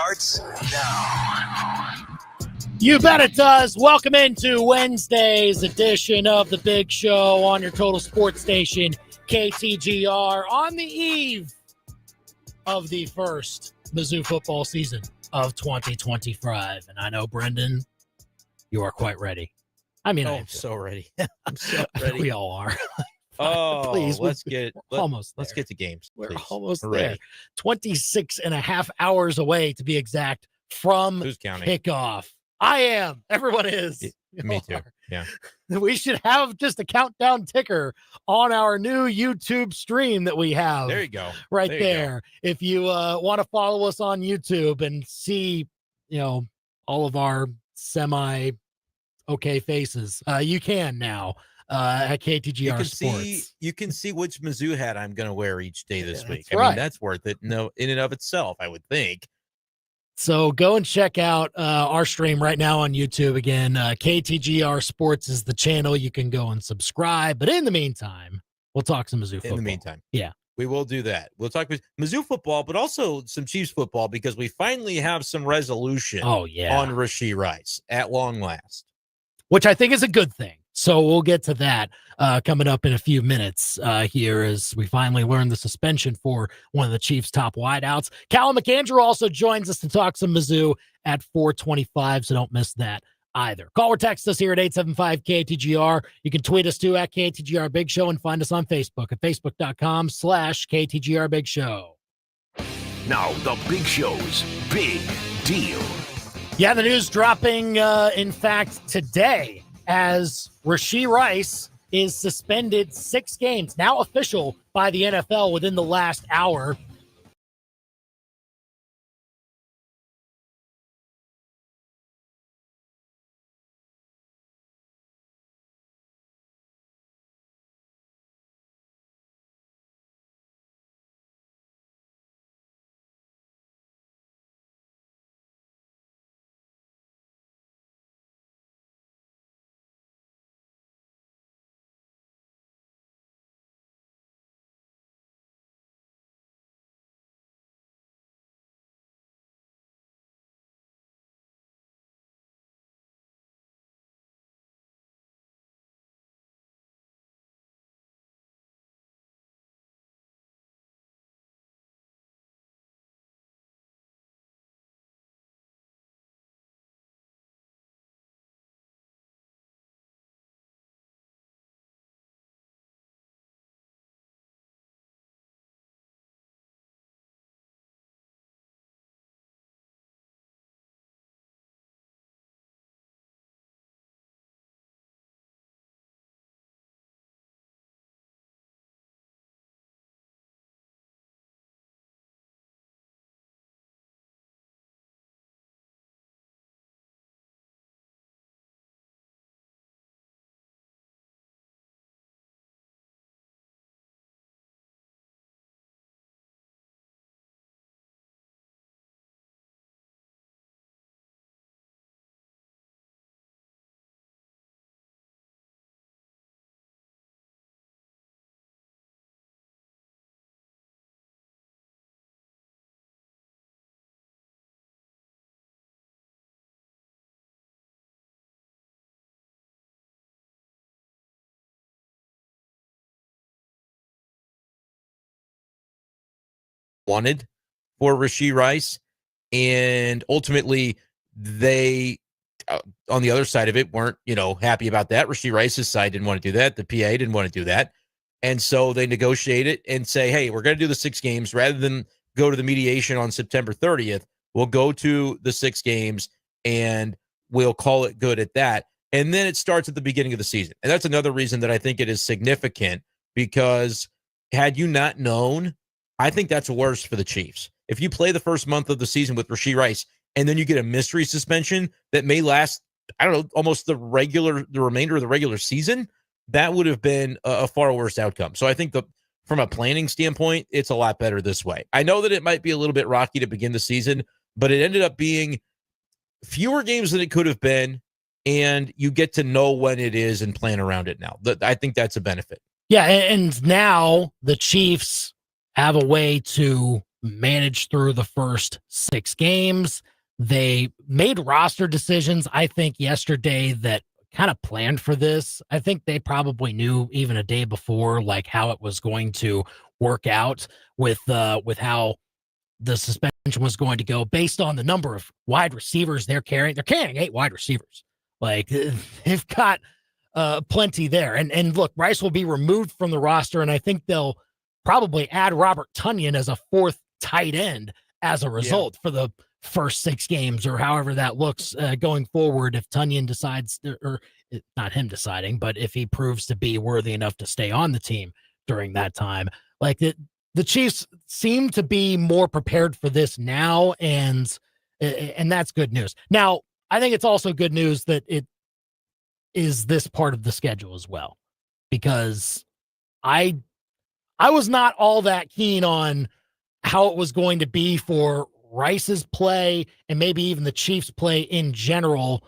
starts now. You bet it does. Welcome into Wednesday's edition of The Big Show on your total sports station, KTGR, on the eve of the first Mizzou football season of 2025. And I know, Brenden, you are quite ready. I mean, I'm so ready. I'm so ready. We all are. Oh, Please, let's get to games. We're please. almost Hooray. there. 26 and a half hours away, to be exact, from Who's counting? kickoff. I am. Everyone is. Me too. Yeah. We should have just a countdown ticker on our new YouTube stream that we have. There you go. Right there. If you want to follow us on YouTube and see, all of our semi-okay faces, you can now at KTGR Sports. You can see which Mizzou hat I'm going to wear each day this week. Right. I mean, that's worth it. No, in and of itself, I would think. So go and check out our stream right now on YouTube. Again, KTGR Sports is the channel. You can go and subscribe. But in the meantime, we'll talk some Mizzou football. In the meantime. Yeah. We will do that. We'll talk Mizzou football, but also some Chiefs football because we finally have some resolution on Rashee Rice at long last. Which I think is a good thing. So we'll get to that coming up in a few minutes here as we finally learn the suspension for one of the Chiefs' top wideouts. Callum McAndrew also joins us to talk some Mizzou at 4:25, so don't miss that either. Call or text us here at 875-KTGR. You can tweet us too at KTGR Big Show and find us on Facebook at facebook.com/KTGR Big Show. Now, the Big Show's Big Deal. Yeah, the news dropping, in fact, today, as Rashee Rice is suspended 6 games, now official by the NFL within the last hour. Wanted for Rashee Rice, and ultimately they on the other side of it weren't happy about that. Rashee Rice's side didn't want to do that. The PA didn't want to do that, and so they negotiate it and say, hey, we're going to do the 6 games rather than go to the mediation on September 30th. We'll go to the 6 games and we'll call it good at that. And then it starts at the beginning of the season, and that's another reason that I think it is significant, because had you not known, I think that's worse for the Chiefs. If you play the first month of the season with Rashee Rice and then you get a mystery suspension that may last, almost the remainder of the regular season, that would have been a far worse outcome. So I think from a planning standpoint, it's a lot better this way. I know that it might be a little bit rocky to begin the season, but it ended up being fewer games than it could have been, and you get to know when it is and plan around it now. I think that's a benefit. Yeah, and now the Chiefs have a way to managed through the first 6 games. They made roster decisions, I think, yesterday that kind of planned for this. I think they probably knew even a day before, like, how it was going to work out with how the suspension was going to go based on the number of wide receivers they're carrying. They're carrying 8 wide receivers. Like, they've got plenty there. And look, Rice will be removed from the roster, and I think they'll probably add Robert Tonyan as a 4th tight end as a result for the first 6 games, or however that looks going forward. If Tonyan decides, or not him deciding, but if he proves to be worthy enough to stay on the team during that time, like the Chiefs seem to be more prepared for this now, and that's good news. Now, I think it's also good news that it is this part of the schedule as well, because I was not all that keen on how it was going to be for Rice's play and maybe even the Chiefs' play in general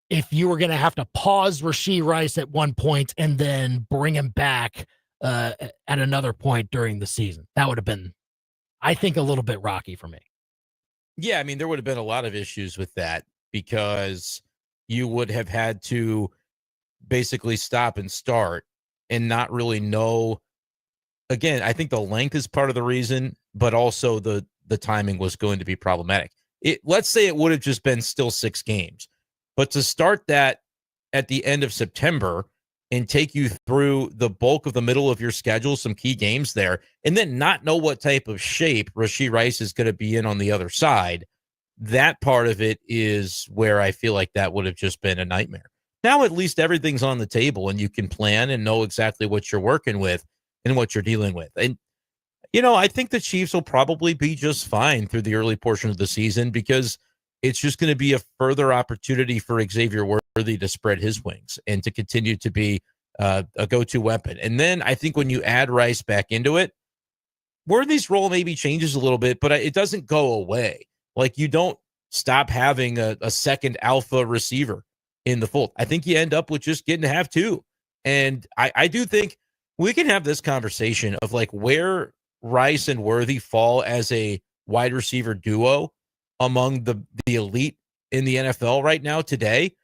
if you were going to have to pause Rashee Rice at one point and then bring him back at another point during the season. That would have been, I think, a little bit rocky for me. Yeah, I mean, there would have been a lot of issues with that because you would have had to basically stop and start and not really know. Again, I think the length is part of the reason, but also the timing was going to be problematic. Let's say it would have just been still 6 games, but to start that at the end of September and take you through the bulk of the middle of your schedule, some key games there, and then not know what type of shape Rashee Rice is going to be in on the other side, that part of it is where I feel like that would have just been a nightmare. Now at least everything's on the table and you can plan and know exactly what you're working with and what you're dealing with. And, I think the Chiefs will probably be just fine through the early portion of the season because it's just going to be a further opportunity for Xavier Worthy to spread his wings and to continue to be a go-to weapon. And then I think when you add Rice back into it, Worthy's role maybe changes a little bit, but it doesn't go away. Like, you don't stop having a second alpha receiver in the fold. I think you end up with just getting to have 2. And I do think we can have this conversation of like where Rice and Worthy fall as a wide receiver duo among the elite in the NFL right now today.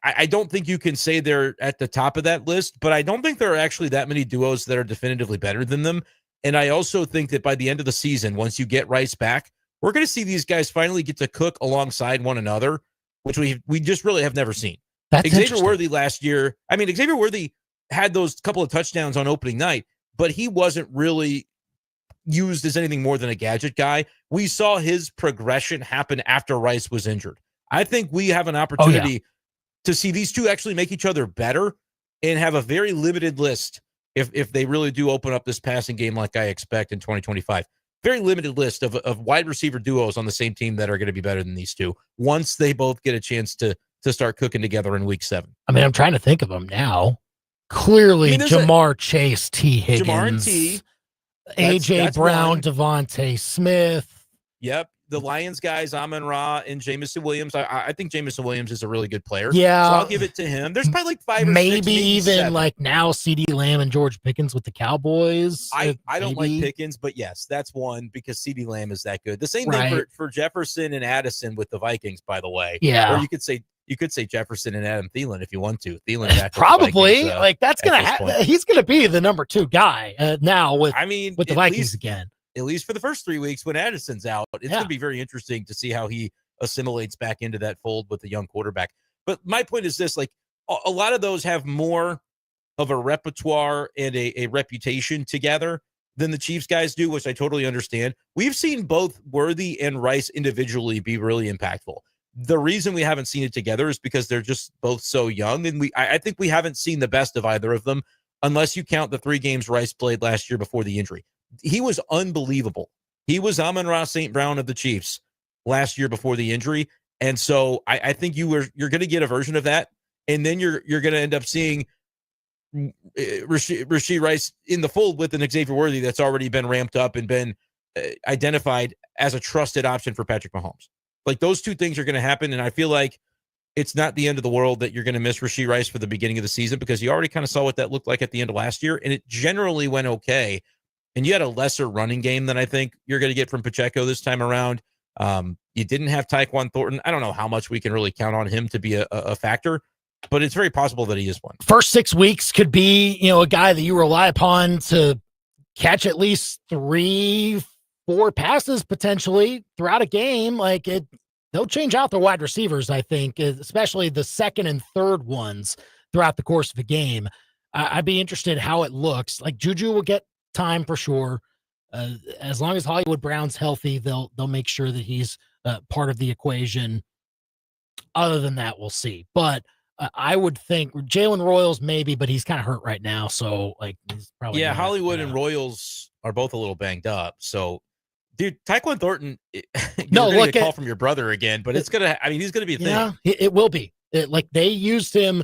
I don't think you can say they're at the top of that list, but I don't think there are actually that many duos that are definitively better than them. And I also think that by the end of the season, once you get Rice back, we're going to see these guys finally get to cook alongside one another, which we just really have never seen. That's Xavier Worthy last year, Xavier Worthy had those couple of touchdowns on opening night, but he wasn't really used as anything more than a gadget guy. We saw his progression happen after Rice was injured. I think we have an opportunity to see these two actually make each other better and have a very limited list if they really do open up this passing game like I expect in 2025. Very limited list of wide receiver duos on the same team that are going to be better than these two once they both get a chance to start cooking together in week 7. I'm trying to think of them now. Clearly, Jamar Chase, T. Higgins, Jamar and T. A.J. Brown, Devontae Smith. Yep. The Lions guys, Amon-Ra and Jamison Williams. I think Jamison Williams is a really good player. Yeah. So I'll give it to him. There's probably like 5 or 6. Maybe even 7. like now CeeDee Lamb and George Pickens with the Cowboys. I don't like Pickens, but yes, that's one because CeeDee Lamb is that good. The same thing for Jefferson and Addison with the Vikings, by the way. Yeah. Or you could say Jefferson and Adam Thielen if you want to. Thielen back probably Vikings, like that's gonna happen. He's gonna be the number 2 guy now with the Vikings again. At least for the first 3 weeks when Addison's out, it's going to be very interesting to see how he assimilates back into that fold with the young quarterback. But my point is this, like a lot of those have more of a repertoire and a reputation together than the Chiefs guys do, which I totally understand. We've seen both Worthy and Rice individually be really impactful. The reason we haven't seen it together is because they're just both so young. And I think we haven't seen the best of either of them, unless you count the 3 games Rice played last year before the injury. He was unbelievable. He was Amon-Ra St. Brown of the Chiefs last year before the injury. And so I think you're going to get a version of that. And then you're going to end up seeing Rashee Rice in the fold with an Xavier Worthy that's already been ramped up and been identified as a trusted option for Patrick Mahomes. Like those 2 things are going to happen. And I feel like it's not the end of the world that you're going to miss Rashee Rice for the beginning of the season because you already kind of saw what that looked like at the end of last year. And it generally went okay. and you had a lesser running game than I think you're going to get from Pacheco this time around. You didn't have Tyquan Thornton. I don't know how much we can really count on him to be a factor, but it's very possible that he is one. First 6 weeks could be, a guy that you rely upon to catch at least 3-4 passes potentially throughout a game. They'll change out their wide receivers, I think, especially the second and third ones throughout the course of a game. I'd be interested how it looks. Like Juju will get time for sure. As long as Hollywood Brown's healthy, they'll make sure that he's part of the equation. Other than that, we'll see. But I would think Jalen Royals maybe, but he's kind of hurt right now, so he's probably Hollywood and Royals are both a little banged up. So, dude, Tyquan Thornton. No, look, a call from your brother again, but it's gonna. I mean, he's gonna be a thing. Yeah, it will be. They used him.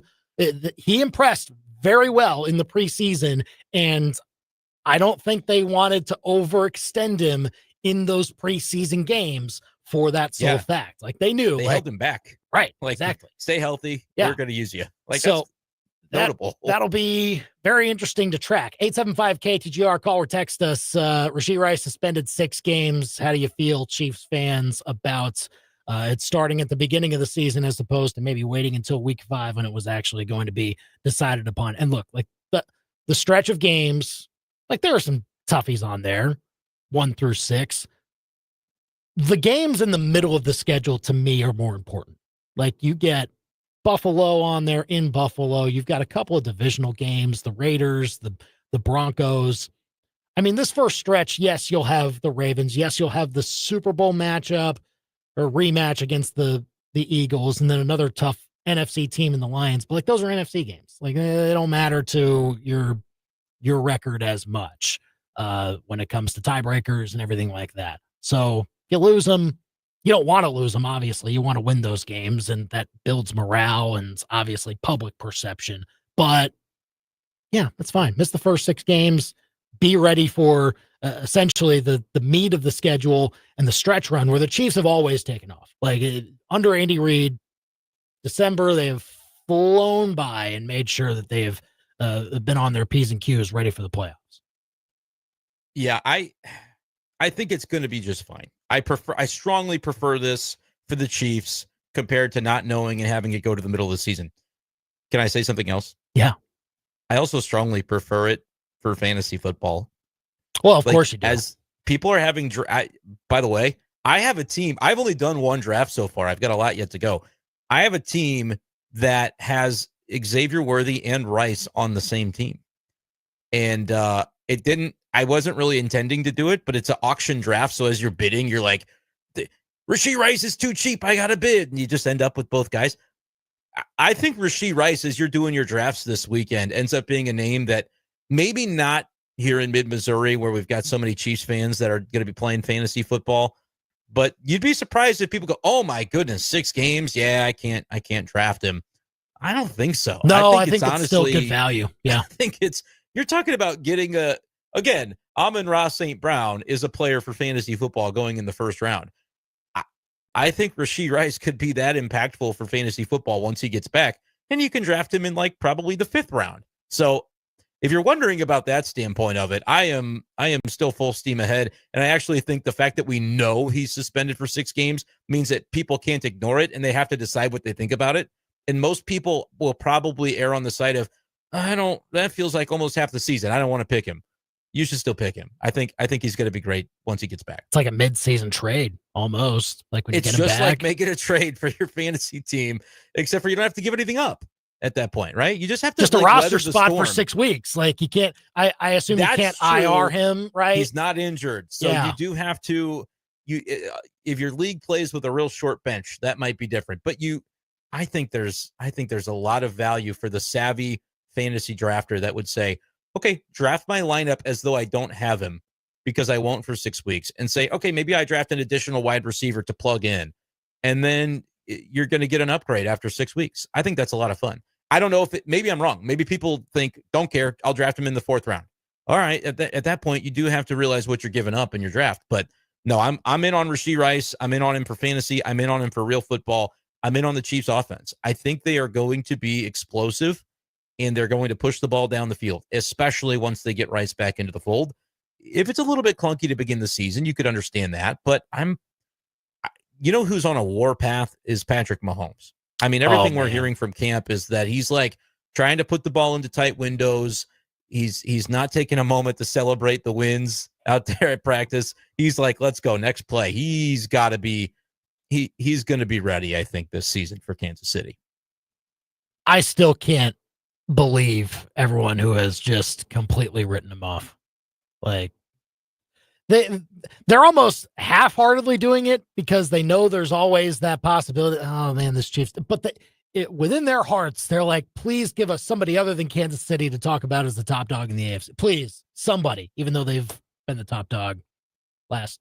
He impressed very well in the preseason, and I don't think they wanted to overextend him in those preseason games for that sole fact. They knew they held him back. Right. Exactly. Stay healthy. Yeah. We're going to use you. So that's notable. That'll be very interesting to track. 875-KTGR, call or text us. Rashee Rice suspended 6 games. How do you feel, Chiefs fans, about it starting at the beginning of the season as opposed to maybe waiting until week 5 when it was actually going to be decided upon? And look, the stretch of games, there are some toughies on there, 1 through 6. The games in the middle of the schedule to me are more important. You get Buffalo on there in Buffalo. You've got a couple of divisional games, the Raiders, the Broncos. I mean, this first stretch, yes, you'll have the Ravens. Yes, you'll have the Super Bowl matchup or rematch against the Eagles, and then another tough NFC team in the Lions. But those are NFC games. They don't matter to your record as much when it comes to tiebreakers and everything like that. So you lose them. You don't want to lose them, obviously. You want to win those games, and that builds morale and obviously public perception. But, yeah, that's fine. Miss the first 6 games. Be ready for essentially the meat of the schedule and the stretch run where the Chiefs have always taken off. Under Andy Reid, December, they have flown by and made sure that they have been on their P's and Q's ready for the playoffs. Yeah, I think it's going to be just fine. I strongly prefer this for the Chiefs compared to not knowing and having it go to the middle of the season. Can I say something else? Yeah. I also strongly prefer it for fantasy football. Well, of course you do. As people are having, by the way, I have a team. I've only done 1 draft so far. I've got a lot yet to go. I have a team that has Xavier Worthy and Rice on the same team. And I wasn't really intending to do it, but it's an auction draft. So as you're bidding, you're like, Rashee Rice is too cheap. I got to bid. And you just end up with both guys. I think Rashee Rice, as you're doing your drafts this weekend, ends up being a name that maybe not here in mid-Missouri where we've got so many Chiefs fans that are going to be playing fantasy football. But you'd be surprised if people go, oh, my goodness, 6 games. Yeah, I can't draft him. I don't think so. No, I think it's honestly still good value. Yeah. I think you're talking about getting again, Amon-Ra St. Brown is a player for fantasy football going in the first round. I think Rashee Rice could be that impactful for fantasy football once he gets back, and you can draft him in probably the 5th round. So if you're wondering about that standpoint of it, I am still full steam ahead. And I actually think the fact that we know he's suspended for 6 games means that people can't ignore it and they have to decide what they think about it. And most people will probably err on the side of, that feels like almost half the season. I don't want to pick him. You should still pick him. I think he's going to be great once he gets back. It's like a mid-season trade almost. When you get him back. It's just like making a trade for your fantasy team, except for you don't have to give anything up at that point, right? You just have to a roster spot for 6 weeks. You can't. I assume you can't IR him, right? He's not injured, so you do have to. If your league plays with a real short bench, that might be different. But I think there's a lot of value for the savvy fantasy drafter that would say, okay, draft my lineup as though I don't have him because I won't for 6 weeks, and say, okay, maybe I draft an additional wide receiver to plug in, and then you're going to get an upgrade after 6 weeks. I think that's a lot of fun. I don't know if maybe I'm wrong. Maybe people think, don't care, I'll draft him in the 4th round. All right, at that point, you do have to realize what you're giving up in your draft. But no, I'm in on Rashee Rice. I'm in on him for fantasy. I'm in on him for real football. I'm in on the Chiefs offense. I think they are going to be explosive, and they're going to push the ball down the field, especially once they get Rice back into the fold. if it's a little bit clunky to begin the season, you could understand that. But you know who's on a warpath is Patrick Mahomes. I mean, everything we're hearing from camp is that he's like trying to put the ball into tight windows. He's not taking a moment to celebrate the wins out there at practice. He's like, let's go, next play. He's got to be he's going to be ready, I think, this season for Kansas City. I still can't believe everyone who has just completely written him off. Like, they're almost half-heartedly doing it because they know there's always that possibility. Oh man, this Chiefs, but within their hearts, they're like, please give us somebody other than Kansas City to talk about as the top dog in the AFC. Please, somebody, even though they've been the top dog last,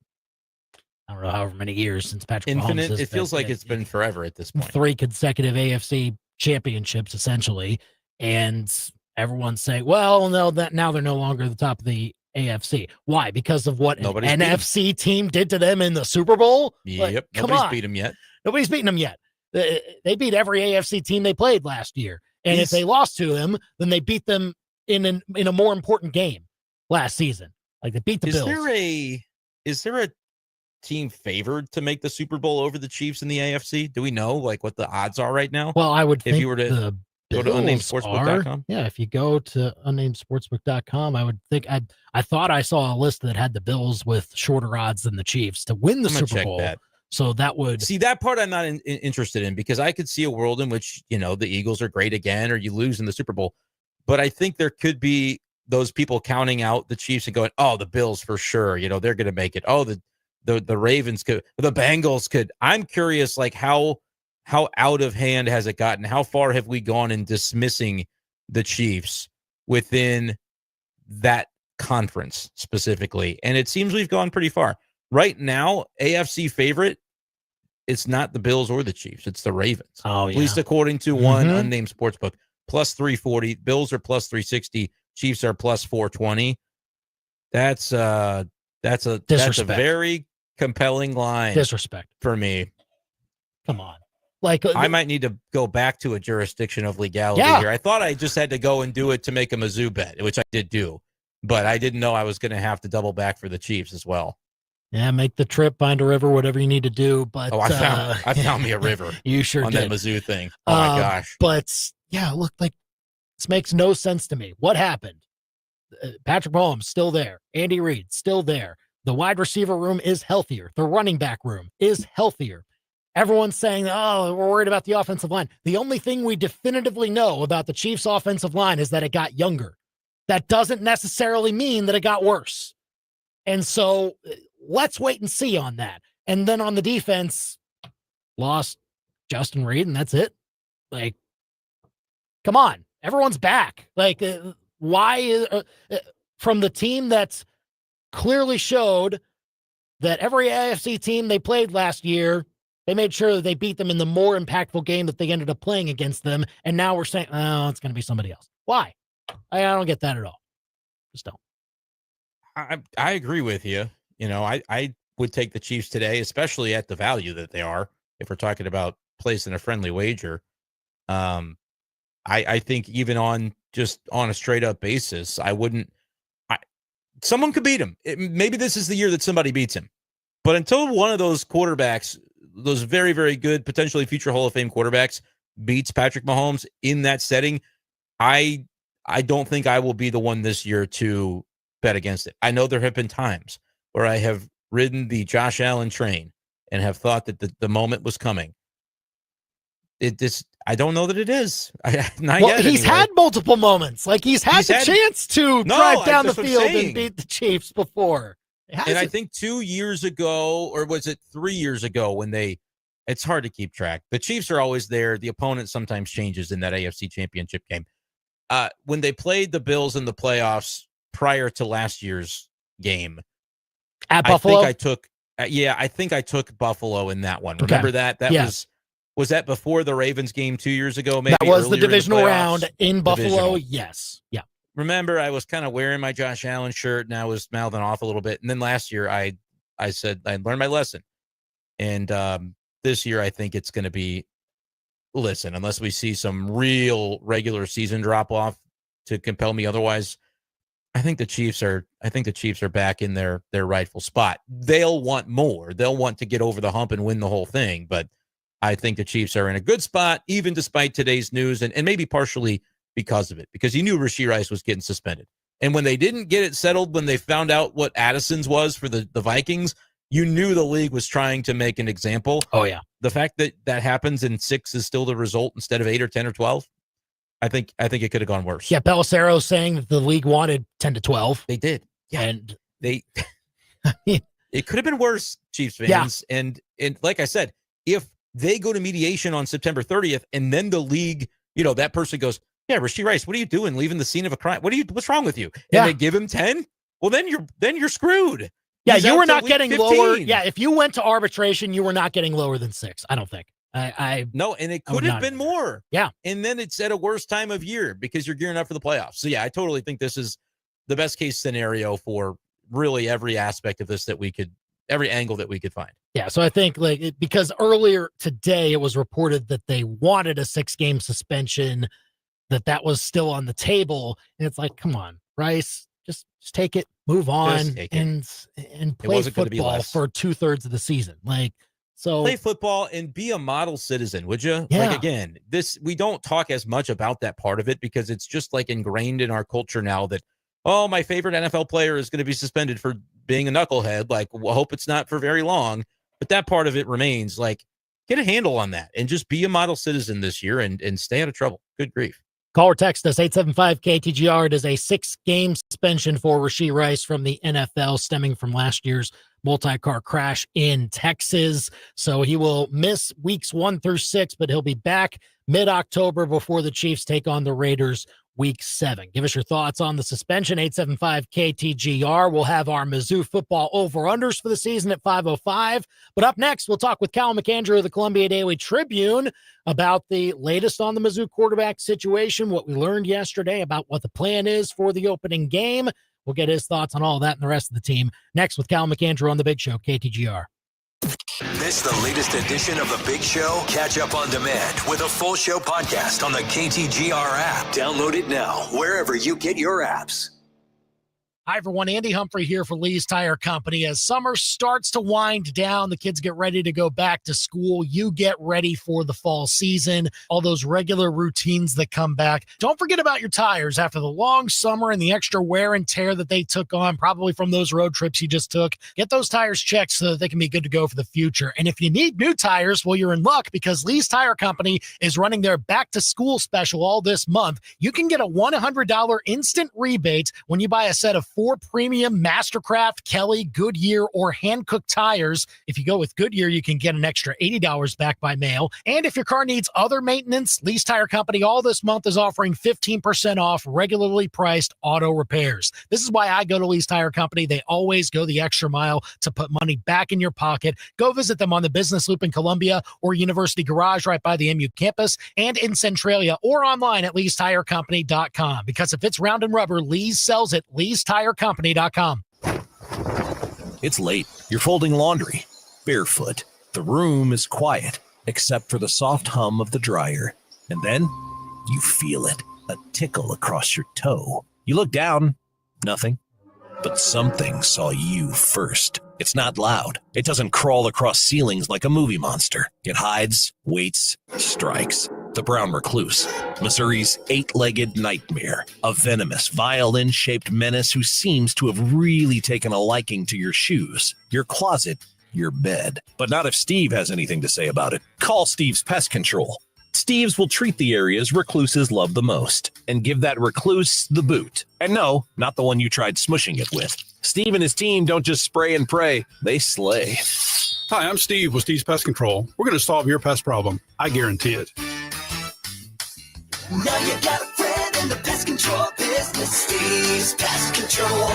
I don't know, however many years since Patrick Infinite. Mahomes. It feels like it's been forever at this point. 3 consecutive AFC championships, essentially, and everyone's saying, well, no, that now they're no longer the top of the AFC. Why? Because of what an NFC team did to them in the Super Bowl? Yep. Like, Nobody's beat them yet. Nobody's beaten them yet. They beat every AFC team they played last year. And if they lost to them, then they beat them in a more important game last season. Like, they beat the Bills. Is there a team favored to make the Super Bowl over the Chiefs in the AFC? Do we know like what the odds are right now? Well, I would think if you were to go to unnamedsportsbook.com. Yeah, if you go to unnamedsportsbook.com, I would think I thought I saw a list that had the Bills with shorter odds than the Chiefs to win the Super Bowl. That. So that would see that part I'm not interested in, because I could see a world in which, you know, the Eagles are great again or you lose in the Super Bowl. But I think there could be those people counting out the Chiefs and going, oh, the Bills for sure, you know, they're going to make it. Oh, the Ravens could, the Bengals could. I'm curious, like how out of hand has it gotten? How far have we gone in dismissing the Chiefs within that conference specifically? And it seems we've gone pretty far. Right now, AFC favorite, it's not the Bills or the Chiefs. It's the Ravens. Oh, yeah. At least according to one unnamed sportsbook. Plus 340. Bills are plus 360. Chiefs are plus 420. That's a very compelling line. Disrespect for me. Come on. Like, I might need to go back to a jurisdiction of legality here. I thought I just had to go and do it to make a Mizzou bet, which I did do, but I didn't know I was going to have to double back for the Chiefs as well. Yeah, make the trip, find a river, whatever you need to do. But I found me a river. You sure on did. that Mizzou thing. Oh my gosh! But yeah, look, like, this makes no sense to me. What happened? Patrick Mahomes still there. Andy Reid still there. The wide receiver room is healthier. The running back room is healthier. Everyone's saying, oh, we're worried about the offensive line. The only thing we definitively know about the Chiefs' offensive line is that it got younger. That doesn't necessarily mean that it got worse. And so let's wait and see on that. And then on the defense, lost Justin Reed, and that's it. Like, come on. Everyone's back. Like, why from the team that's clearly showed that every AFC team they played last year, they made sure that they beat them in the more impactful game that they ended up playing against them. And now we're saying, oh, it's going to be somebody else. Why? I don't get that at all. Just don't. I agree with you. You know, I would take the Chiefs today, especially at the value that they are. If we're talking about placing a friendly wager, I think even on a straight up basis, I wouldn't. Someone could beat him. Maybe this is the year that somebody beats him. But until one of those quarterbacks, those very, very good, potentially future Hall of Fame quarterbacks, beats Patrick Mahomes in that setting, I don't think I will be the one this year to bet against it. I know there have been times where I have ridden the Josh Allen train and have thought that the moment was coming. I don't know that it is. Not yet. He's had multiple moments. Like, he's had the chance to drive down the field and beat the Chiefs before. And I think 2 years ago, or was it 3 years ago, when it's hard to keep track. The Chiefs are always there. The opponent sometimes changes in that AFC Championship game. When they played the Bills in the playoffs prior to last year's game at Buffalo, I think I took Buffalo in that one. Okay. Remember that? That was that before the Ravens game 2 years ago? Maybe that was the divisional round in Buffalo. Divisional. Yes. Yeah. Remember, I was kind of wearing my Josh Allen shirt and I was mouthing off a little bit. And then last year, I said I learned my lesson. And this year, I think it's going to be, listen, unless we see some real regular season drop off to compel me otherwise, I think the Chiefs are back in their rightful spot. They'll want more. They'll want to get over the hump and win the whole thing. But I think the Chiefs are in a good spot, even despite today's news, and maybe partially because of it, because you knew Rashee Rice was getting suspended. And when they didn't get it settled, when they found out what Addison's was for the Vikings, you knew the league was trying to make an example. Oh, yeah. The fact that happens in 6 is still the result instead of 8 or 10 or 12. I think it could have gone worse. Yeah, Pelissero saying that the league wanted 10 to 12. They did. Yeah. And it could have been worse, Chiefs fans. Yeah. And like I said, if they go to mediation on September 30th and then the league, that person goes, yeah, Rashee Rice, what are you doing leaving the scene of a crime? What's wrong with you? And they give him 10? Well, then you're screwed. Yeah, you were not getting 15. lower. Yeah, if you went to arbitration, you were not getting lower than 6, I don't think. No, and it could have been more. Yeah. And then it's at a worse time of year because you're gearing up for the playoffs. So yeah, I totally think this is the best case scenario for really every aspect of this every angle that we could find. Yeah. So I think because earlier today it was reported that they wanted a 6-game suspension, that was still on the table. And it's like, come on, Rice, just take it, move on and play football for 2/3 of the season. So play football and be a model citizen, would you? Yeah. Again, we don't talk as much about that part of it because it's just ingrained in our culture now that, oh, my favorite NFL player is going to be suspended for being a knucklehead. I hope it's not for very long. But that part of it remains. Get a handle on that and just be a model citizen this year and stay out of trouble. Good grief. Call or text us, 875-KTGR. It is a 6-game suspension for Rashee Rice from the NFL stemming from last year's multi-car crash in Texas. So he will miss weeks 1 through 6, but he'll be back mid-October before the Chiefs take on the Raiders week 7. Give us your thoughts on the suspension, 875-KTGR. We'll have our Mizzou football over-unders for the season at 5:05. But up next, we'll talk with Cal McAndrew of the Columbia Daily Tribune about the latest on the Mizzou quarterback situation, what we learned yesterday about what the plan is for the opening game. We'll get his thoughts on all that and the rest of the team next with Cal McAndrew on The Big Show, KTGR. Miss the latest edition of The Big Show? Catch up on demand with a full show podcast on the KTGR app. Download it now, wherever you get your apps. Hi, everyone. Andy Humphrey here for Lee's Tire Company. As summer starts to wind down, the kids get ready to go back to school. You get ready for the fall season, all those regular routines that come back. Don't forget about your tires after the long summer and the extra wear and tear that they took on, probably from those road trips you just took. Get those tires checked so that they can be good to go for the future. And if you need new tires, well, you're in luck because Lee's Tire Company is running their back to school special all this month. You can get a $100 instant rebate when you buy a set of 4 premium Mastercraft, Kelly, Goodyear, or hand-cooked tires. If you go with Goodyear, you can get an extra $80 back by mail. And if your car needs other maintenance, Lee's Tire Company all this month is offering 15% off regularly priced auto repairs. This is why I go to Lee's Tire Company. They always go the extra mile to put money back in your pocket. Go visit them on the Business Loop in Columbia or University Garage right by the MU campus and in Centralia or online at leestirecompany.com. Because if it's round and rubber, Lee's sells it. Lee'sTireCompany.com. It's late. You're folding laundry, barefoot. The room is quiet, except for the soft hum of the dryer. And then you feel it, a tickle across your toe. You look down, nothing. But something saw you first. It's not loud. It doesn't crawl across ceilings like a movie monster. It hides, waits, strikes. The brown recluse, Missouri's 8-legged nightmare, a venomous, violin-shaped menace who seems to have really taken a liking to your shoes, your closet, your bed. But not if Steve has anything to say about it. Call Steve's Pest Control. Steve's will treat the areas recluses love the most and give that recluse the boot. And no, not the one you tried smushing it with. Steve and his team don't just spray and pray, they slay. Hi, I'm Steve with Steve's Pest Control. We're going to solve your pest problem. I guarantee it. Now you got a friend in the pest control business, Steve's Pest Control.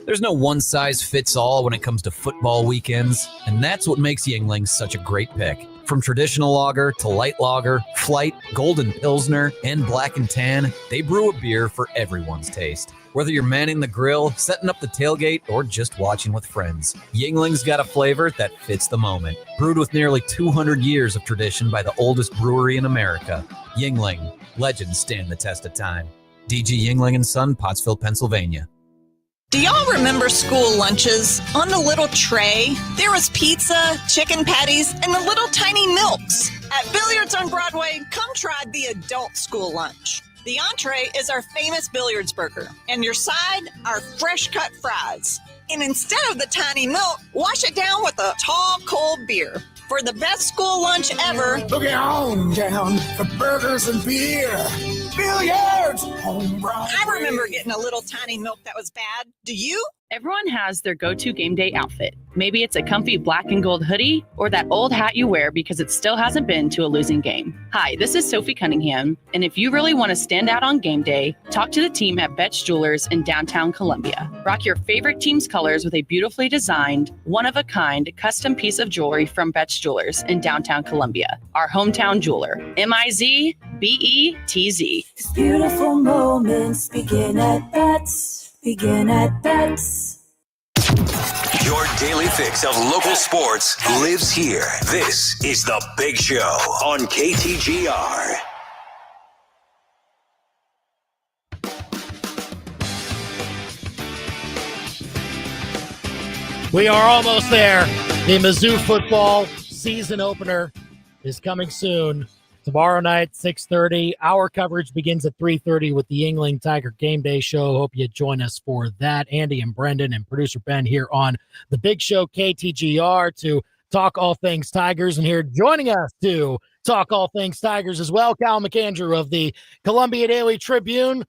There's no one-size-fits-all when it comes to football weekends, and that's what makes Yuenglings such a great pick. From traditional lager to light lager, flight, golden pilsner, and black and tan, they brew a beer for everyone's taste. Whether you're manning the grill, setting up the tailgate, or just watching with friends, Yuenglings got a flavor that fits the moment. Brewed with nearly 200 years of tradition by the oldest brewery in America, Yuengling. Legends stand the test of time. DG Yingling and Son, Pottsville, Pennsylvania. Do y'all remember school lunches? On the little tray, there was pizza, chicken patties, and the little tiny milks. At Billiards on Broadway, come try the adult school lunch. The entree is our famous billiards burger, and your side, our fresh-cut fries. And instead of the tiny milk, wash it down with a tall, cold beer. For the best school lunch ever, Look on down for burgers and beer. Billiards on Broadway. I remember getting a little tiny milk that was bad. Do you? Everyone has their go-to game day outfit. Maybe it's a comfy black and gold hoodie or that old hat you wear because it still hasn't been to a losing game. Hi, this is Sophie Cunningham, and if you really want to stand out on game day, talk to the team at Betts Jewelers in downtown Columbia. Rock your favorite team's colors with a beautifully designed, one-of-a-kind custom piece of jewelry from Betts Jewelers in downtown Columbia, our hometown jeweler. MIZBETZ. These beautiful moments begin at Betts. Begin at Betts. Your daily fix of local sports lives here. This is The Big Show on KTGR. We are almost there. The Mizzou football season opener is coming soon. Tomorrow night, 6:30. Our coverage begins at 3:30 with the Yuengling Tiger Game Day Show. Hope you join us for that. Andy and Brenden and producer Ben here on The Big Show, KTGR, to talk all things Tigers. And here joining us to talk all things Tigers as well, Cal McAndrew of the Columbia Daily Tribune.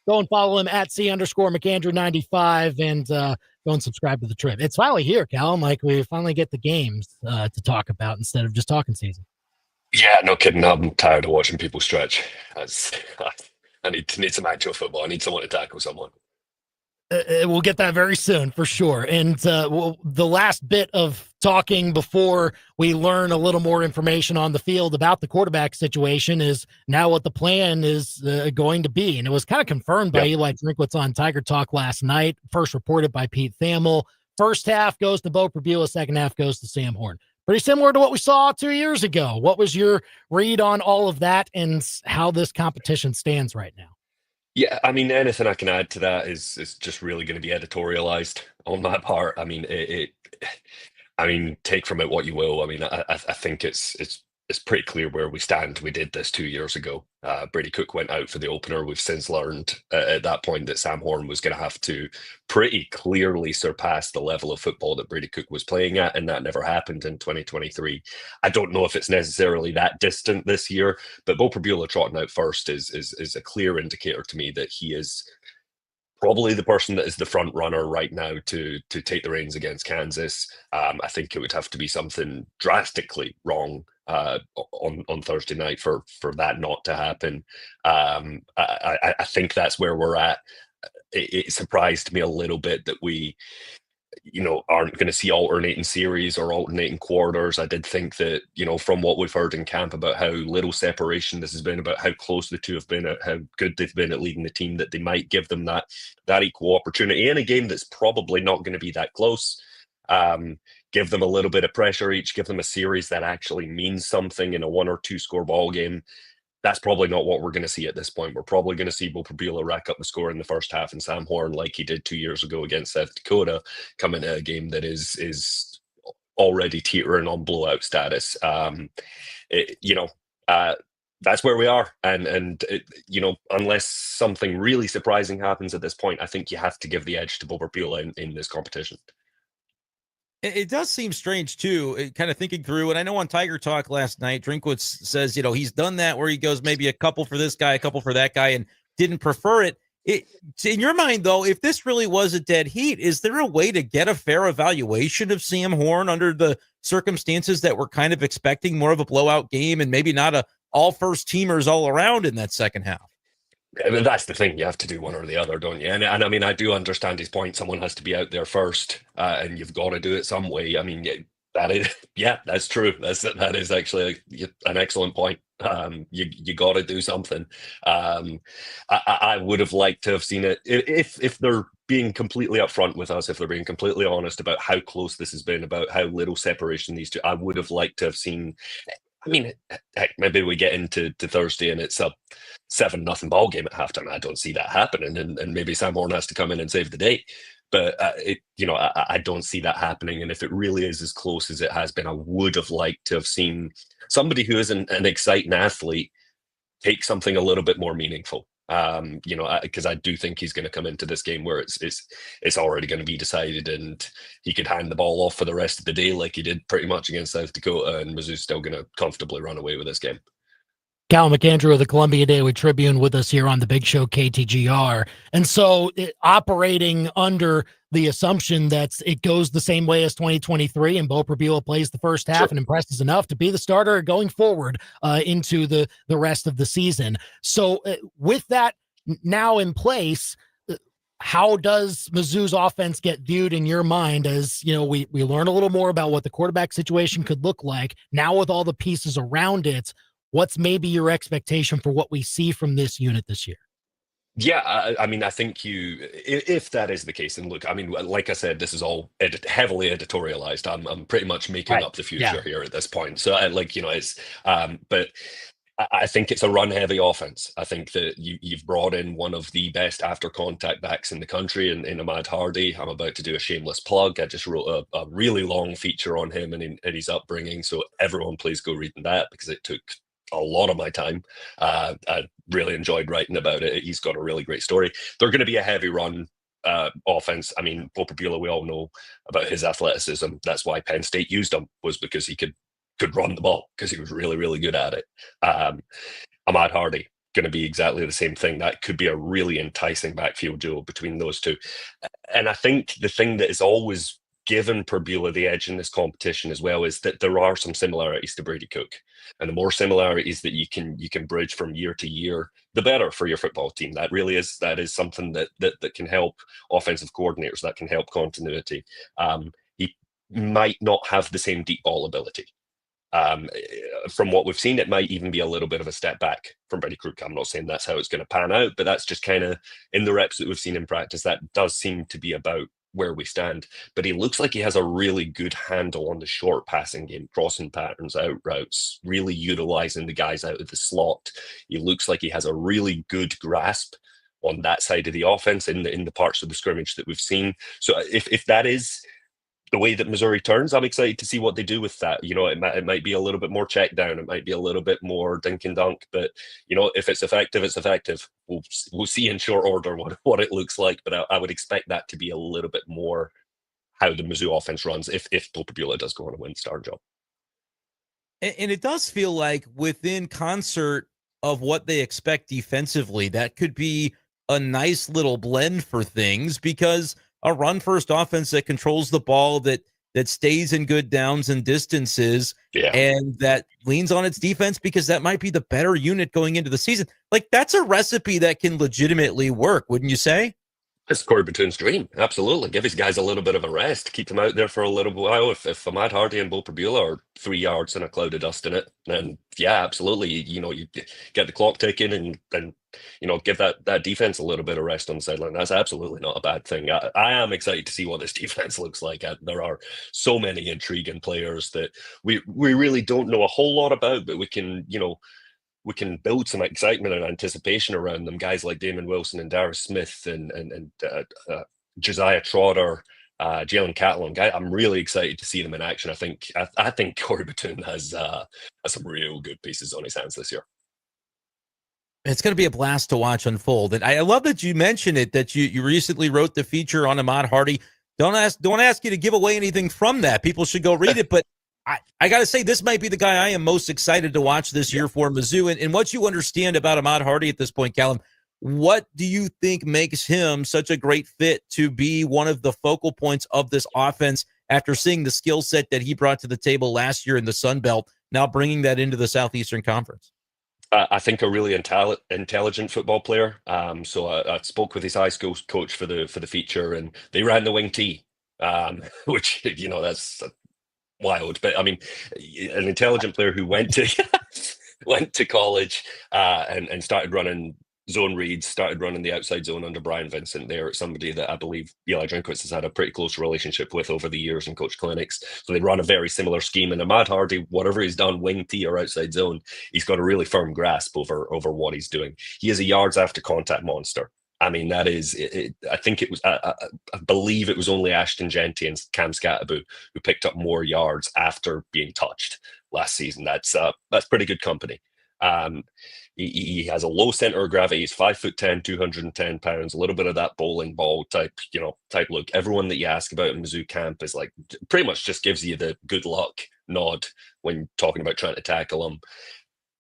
Go and follow him at C_McAndrew95 and go and subscribe to the Trib. It's finally here, Cal. Like, we finally get the games to talk about instead of just talking season. Yeah, no kidding. I'm tired of watching people stretch. I need some actual football. I need someone to tackle someone. We'll get that very soon for sure. And the last bit of talking before we learn a little more information on the field about the quarterback situation is now what the plan is going to be. And it was kind of confirmed by Eli Drinkwitz on Tiger Talk last night, first reported by Pete Thamel. First half goes to Bo Pribula, second half goes to Sam Horn. Pretty similar to what we saw 2 years ago. What was your read on all of that and how this competition stands right now? Yeah, I mean, anything I can add to that is just really going to be editorialized on my part. I mean, I mean, take from it what you will. I mean, I think it's pretty clear where we stand. We did this 2 years ago. Brady Cook went out for the opener. We've since learned at that point that Sam Horn was going to have to pretty clearly surpass the level of football that Brady Cook was playing at, and that never happened in 2023. I don't know if it's necessarily that distant this year, but Bo Pribula trotting out first is a clear indicator to me that he is probably the person that is the front runner right now to take the reins against Kansas. I think it would have to be something drastically wrong on Thursday night for that not to happen. I think that's where we're at. It surprised me a little bit that we, aren't going to see alternating series or alternating quarters. I did think that, from what we've heard in camp about how little separation this has been, about how close the two have been, how good they've been at leading the team, that they might give them that equal opportunity in a game that's probably not going to be that close. Give them a little bit of pressure each, give them a series that actually means something in a 1 or 2 score ball game. That's probably not what we're going to see at this point. We're probably going to see Bo Pribula rack up the score in the first half and Sam Horn, like he did 2 years ago against South Dakota, come into a game that is already teetering on blowout status. That's where we are. And unless something really surprising happens at this point, I think you have to give the edge to Bo Pribula in this competition. It does seem strange, too, kind of thinking through. And I know on Tiger Talk last night, Drinkwitz says, he's done that where he goes maybe a couple for this guy, a couple for that guy, and didn't prefer it. In your mind, though, if this really was a dead heat, is there a way to get a fair evaluation of Sam Horn under the circumstances that we're kind of expecting more of a blowout game and maybe not all first teamers all around in that second half? I mean, that's the thing. You have to do one or the other, don't you? And I mean, I do understand his point. Someone has to be out there first, and you've got to do it some way. I mean, that's true. That is actually an excellent point. You got to do something. I would have liked to have seen it if they're being completely upfront with us, if they're being completely honest about how close this has been, about how little separation these two. I would have liked to have seen I mean, heck, maybe we get into Thursday and it's a 7-0 ball game at halftime. I don't see that happening, and maybe Sam Horn has to come in and save the day. But I don't see that happening. And if it really is as close as it has been, I would have liked to have seen somebody who is an exciting athlete take something a little bit more meaningful. Because I do think he's going to come into this game where it's already going to be decided, and he could hand the ball off for the rest of the day like he did pretty much against South Dakota, and Mizzou's still going to comfortably run away with this game. Callum McAndrew of the Columbia Daily Tribune with us here on the Big Show KTGR. And so operating under the assumption that it goes the same way as 2023 and Bo Prabula plays the first half and impresses enough to be the starter going forward into the rest of the season. So with that now in place, how does Mizzou's offense get viewed in your mind as, we learn a little more about what the quarterback situation could look like now with all the pieces around it? What's maybe your expectation for what we see from this unit this year? Yeah, I mean, I think if that is the case, and look, I mean, like I said, this is all heavily editorialized. I'm pretty much making up the future here at this point. So, but I think it's a run-heavy offense. I think that you've brought in one of the best after-contact backs in the country in Ahmad Hardy. I'm about to do a shameless plug. I just wrote a really long feature on him and his upbringing. So everyone, please go reading that because it took a lot of my time. I really enjoyed writing about it. He's got a really great story. They're going to be a heavy run offense. I mean, Bo Prabula, we all know about his athleticism. That's why Penn State used him, was because he could run the ball because he was really, really good at it. Ahmad Hardy, going to be exactly the same thing. That could be a really enticing backfield duel between those two. And I think the thing that is always given Prabula the edge in this competition as well is that there are some similarities to Brady Cook. And the more similarities that you can bridge from year to year, the better for your football team. That is something that can help offensive coordinators, that can help continuity. He might not have the same deep ball ability. From what we've seen, it might even be a little bit of a step back from Brady Cook. I'm not saying that's how it's going to pan out, but that's just kind of in the reps that we've seen in practice. That does seem to be about where we stand. But he looks like he has a really good handle on the short passing game, crossing patterns, out routes, really utilizing the guys out of the slot. He looks like he has a really good grasp on that side of the offense in the parts of the scrimmage that we've seen. So if that is the way that Missouri turns, I'm excited to see what they do with that. It might be a little bit more check down. It might be a little bit more dink and dunk. But, if it's effective, it's effective. We'll see in short order what it looks like. But I would expect that to be a little bit more how the Mizzou offense runs if Bo Prabula does go on a win star job. And it does feel like within concert of what they expect defensively, that could be a nice little blend for things, because a run-first offense that controls the ball, that stays in good downs and distances, and that leans on its defense because that might be the better unit going into the season. Like, that's a recipe that can legitimately work, wouldn't you say? It's Corey Batoon's dream. Absolutely. Give his guys a little bit of a rest. Keep them out there for a little while. If Ahmad Hardy and Bo Prabula are 3 yards and a cloud of dust in it, then absolutely. You get the clock ticking and give that defense a little bit of rest on the sideline. That's absolutely not a bad thing. I am excited to see what this defense looks like. There are so many intriguing players that we really don't know a whole lot about, but we can build some excitement and anticipation around them. Guys like Damon Wilson and Darius Smith and Josiah Trotter, Jalen Catlin. I'm really excited to see them in action. I think Corey Batoon has some real good pieces on his hands this year. It's going to be a blast to watch unfold. And I love that you mentioned it, that you recently wrote the feature on Ahmad Hardy. Don't ask you to give away anything from that. People should go read it. But I got to say, this might be the guy I am most excited to watch this year for Mizzou. And what you understand about Ahmad Hardy at this point, Callum, what do you think makes him such a great fit to be one of the focal points of this offense after seeing the skill set that he brought to the table last year in the Sun Belt, now bringing that into the Southeastern Conference? I think a really intelligent football player. So I spoke with his high school coach for the feature, and they ran the wing tee, which that's wild. But I mean, an intelligent player who went to college and started running zone reads, started running the outside zone under Brian Vincent there. It's somebody that I believe Eli Drinkwitz has had a pretty close relationship with over the years in coach clinics. So they run a very similar scheme. And Ahmad Hardy, whatever he's done, wing T or outside zone, he's got a really firm grasp over what he's doing. He is a yards after contact monster. I mean, that is, I think it was, I believe it was only Ashton Genty and Cam Scatterbu who picked up more yards after being touched last season. That's pretty good company. He has a low center of gravity. He's 5'10", 210 pounds, a little bit of that bowling ball type look. Everyone that you ask about in Mizzou camp is like, pretty much just gives you the good luck nod when talking about trying to tackle him.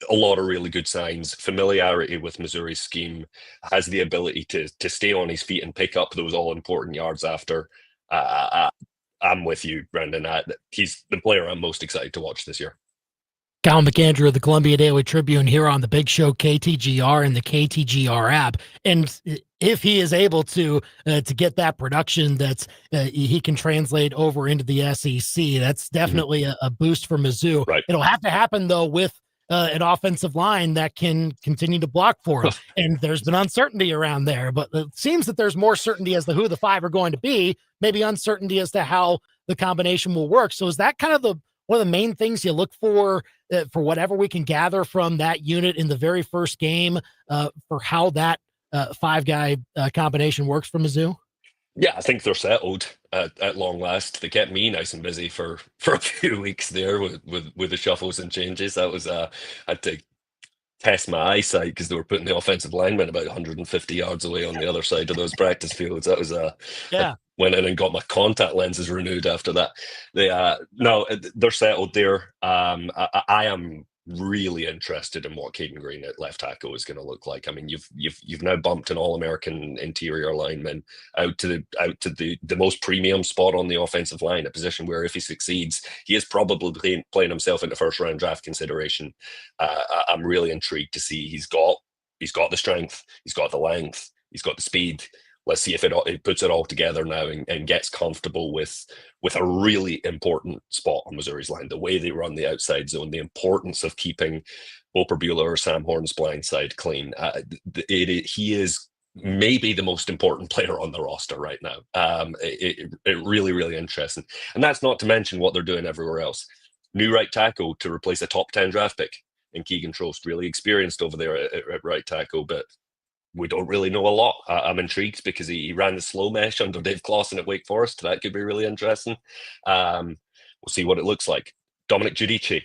A lot of really good signs, familiarity with Missouri's scheme, has the ability to stay on his feet and pick up those all important yards after. I'm with you, Brenden. He's the player I'm most excited to watch this year. Cal McAndrew of the Columbia Daily Tribune here on the Big Show KTGR and the KTGR app. And if he is able to get that production that's he can translate over into the SEC, that's definitely a boost for Mizzou. Right. It'll have to happen, though, with an offensive line that can continue to block for him. And there's been uncertainty around there, but it seems that there's more certainty as to who the five are going to be, maybe uncertainty as to how the combination will work. So is that kind of one of the main things you look for whatever we can gather from that unit in the very first game for how that five-guy combination works for Mizzou? Yeah, I think they're settled at long last. They kept me nice and busy for a few weeks there with the shuffles and changes. That was I had to test my eyesight because they were putting the offensive linemen about 150 yards away on the other side of those practice fields. That was I went in and got my contact lenses renewed after that. They're settled there. I am really interested in what Caden Green at left tackle is going to look like. I mean, you've now bumped an All-American interior lineman out to the most premium spot on the offensive line, a position where if he succeeds, he is probably playing himself into first round draft consideration. I'm really intrigued to see he's got the strength, he's got the length, he's got the speed. Let's see if it puts it all together now and gets comfortable with a really important spot on Missouri's line, the way they run the outside zone, the importance of keeping Boper Bueller or Sam Horn's blind side clean. He is maybe the most important player on the roster right now. It really, really interesting. And that's not to mention what they're doing everywhere else. New right tackle to replace a top 10 draft pick in Keegan Trost, really experienced over there at right tackle, but we don't really know a lot. I'm intrigued because he ran the slow mesh under Dave Clawson at Wake Forest. That could be really interesting. We'll see what it looks like. Dominic Giudice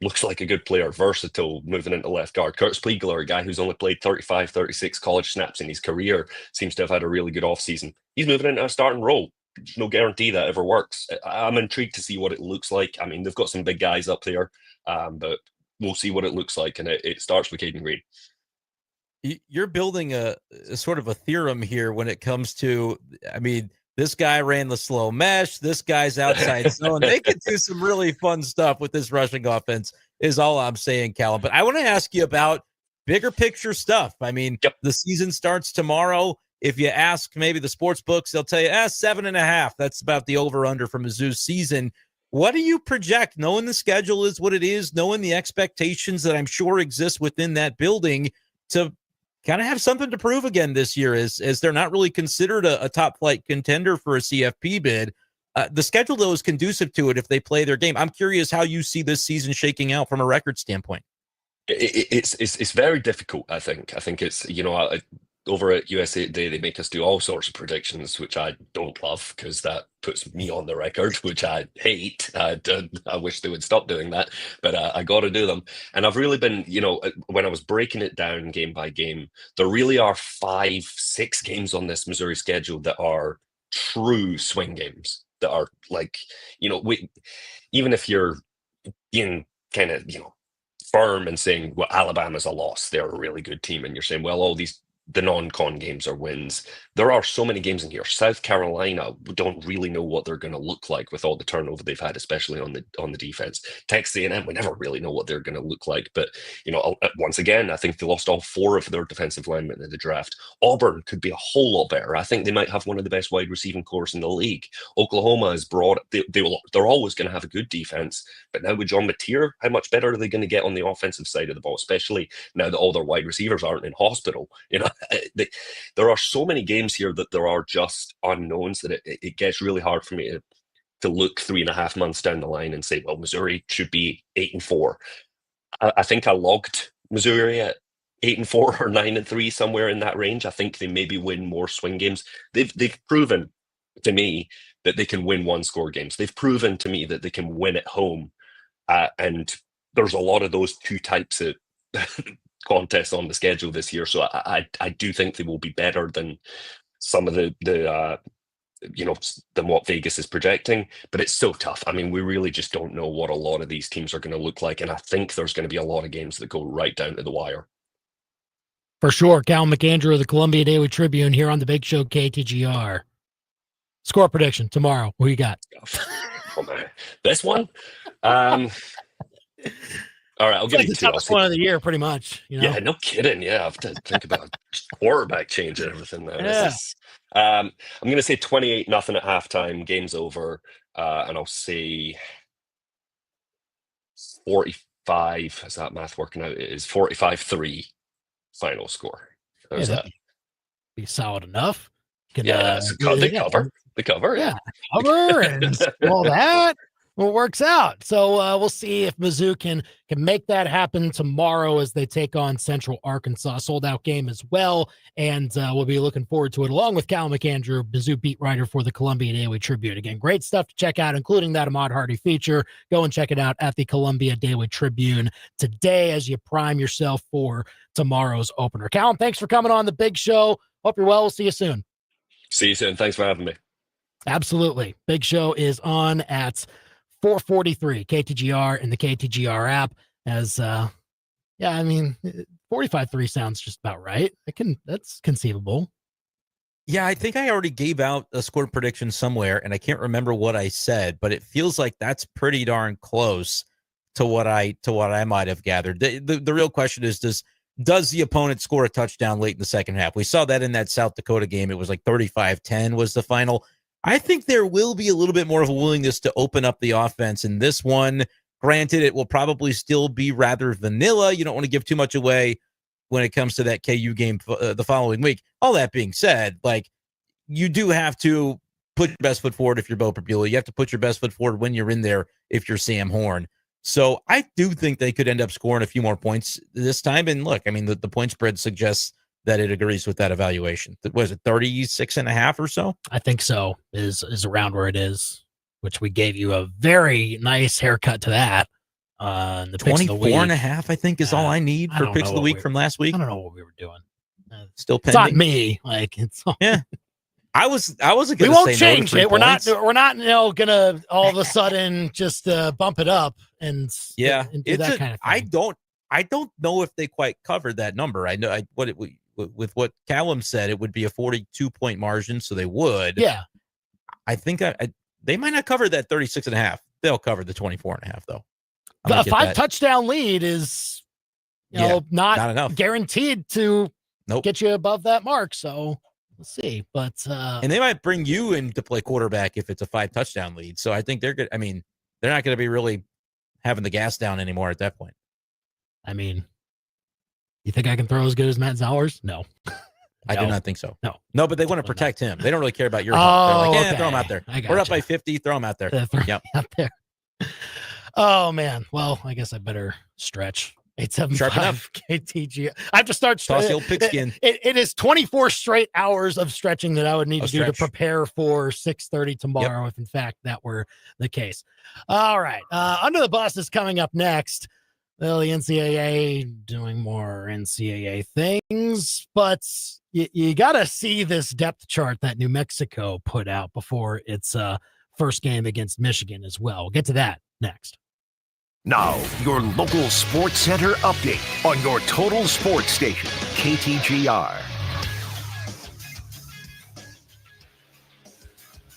looks like a good player, versatile, moving into left guard. Curtis Pliegler, a guy who's only played 35, 36 college snaps in his career, seems to have had a really good offseason. He's moving into a starting role. There's no guarantee that ever works. I'm intrigued to see what it looks like. I mean, they've got some big guys up there, but we'll see what it looks like. And it starts with Caden Green. You're building a sort of a theorem here when it comes to, I mean, this guy ran the slow mesh, this guy's outside zone. They could do some really fun stuff with this rushing offense is all I'm saying, Callum. But I want to ask you about bigger picture stuff. I mean, The season starts tomorrow. If you ask maybe the sports books, they'll tell you, 7.5. That's about the over-under for Mizzou's season. What do you project, knowing the schedule is what it is, knowing the expectations that I'm sure exist within that building to kind of have something to prove again this year as they're not really considered a top flight contender for a CFP bid. The schedule, though, is conducive to it if they play their game. I'm curious how you see this season shaking out from a record standpoint. It's very difficult, I think. I think it's, over at USA Today, they make us do all sorts of predictions, which I don't love because that puts me on the record, which I hate. I wish they would stop doing that, but I got to do them. And I've really been, when I was breaking it down game by game, there really are 5-6 games on this Missouri schedule that are true swing games that are like, even if you're being kind of, firm and saying, well, Alabama's a loss, they're a really good team. And you're saying, well, all these the non-con games are wins. There are so many games in here. South Carolina, we don't really know what they're going to look like with all the turnover they've had, especially on the defense. Texas A&M, we never really know what they're going to look like. But, once again, I think they lost all 4 of their defensive linemen in the draft. Auburn could be a whole lot better. I think they might have one of the best wide receiving corps in the league. Oklahoma is broad. They're always going to have a good defense. But now with John Mateer, how much better are they going to get on the offensive side of the ball, especially now that all their wide receivers aren't in hospital? There are so many games here that there are just unknowns that it gets really hard for me to look 3.5 months down the line and say, well, Missouri should be 8-4. I think I logged Missouri at 8-4 or 9-3, somewhere in that range. I think they maybe win more swing games. They've proven to me that they can win 1-score games. They've proven to me that they can win at home. And there's a lot of those 2 types of contests on the schedule this year. So I do think they will be better than some of than what Vegas is projecting, but it's so tough. I mean, we really just don't know what a lot of these teams are going to look like. And I think there's going to be a lot of games that go right down to the wire. For sure. Cal McAndrew of the Columbia Daily Tribune here on the Big Show KTGR. Score prediction tomorrow. Who you got? Oh, man. This one? All right, I'll give you 2. It's one of the year, pretty much. Yeah, no kidding. Yeah, I have to think about quarterback change and everything now. Yeah. I'm going to say 28-0 at halftime. Game's over, and I'll say 45. Is that math working out? It is 45-3 final score. There's that. Be solid enough. They cover. Yeah, cover and all that. Well, works out. So we'll see if Mizzou can make that happen tomorrow as they take on Central Arkansas. Sold out game as well. And we'll be looking forward to it along with Cal McAndrew, Mizzou beat writer for the Columbia Daily Tribune. Again, great stuff to check out, including that Ahmad Hardy feature. Go and check it out at the Columbia Daily Tribune today as you prime yourself for tomorrow's opener. Cal, thanks for coming on the Big Show. Hope you're well. We'll see you soon. See you soon. Thanks for having me. Absolutely. Big Show is on at 4:43 KTGR and the KTGR app. As 45-3 sounds just about right. That's conceivable. Yeah, I think I already gave out a score prediction somewhere, and I can't remember what I said, but it feels like that's pretty darn close to what I might have gathered. The real question is, does the opponent score a touchdown late in the second half? We saw that in that South Dakota game. It was like 35-10 was the final. I think there will be a little bit more of a willingness to open up the offense in this one. Granted, it will probably still be rather vanilla. You don't want to give too much away when it comes to that KU game the following week. All that being said, you do have to put your best foot forward if you're Bo Prabula. You have to put your best foot forward when you're in there if you're Sam Horn. So I do think they could end up scoring a few more points this time. And look, I mean, the point spread suggests that it agrees with that evaluation. Was it 36.5 or so? I think so, is around where it is, which we gave you a very nice haircut to that. The 24.5, I think, is all I need for picks of the week from last week. I don't know what we were doing. Still pending. It's not me. Yeah. I wasn't gonna we won't say change no to it. We're points. not gonna all of a sudden just bump it up and do that kind of thing. I don't know if they quite covered that number. I know with what Callum said, it would be a 42-point margin, so they would. Yeah. I think they might not cover that 36.5. They'll cover the 24.5 though. The 5-touchdown lead is not enough. guaranteed to get you above that mark. So we'll see. But and they might bring you in to play quarterback if it's a 5-touchdown lead. So I think they're good. I mean, they're not going to be really having the gas down anymore at that point. I mean, you think I can throw as good as Matt Zowers? No. I do not think so. No, but they want to protect him. They don't really care about your health. They're like, throw him out there. We're up by 50. Throw him out there. Yep. Out there. Oh, man. Well, I guess I better stretch. 875 KTG. I have to start toss the old pigskin. It is 24 straight hours of stretching that I would need to do to prepare for 6:30 tomorrow, if in fact that were the case. All right. Under the Bus is coming up next. Well, the NCAA doing more NCAA things, but you got to see this depth chart that New Mexico put out before its first game against Michigan as well. We'll get to that next. Now, your local sports center update on your total sports station, KTGR.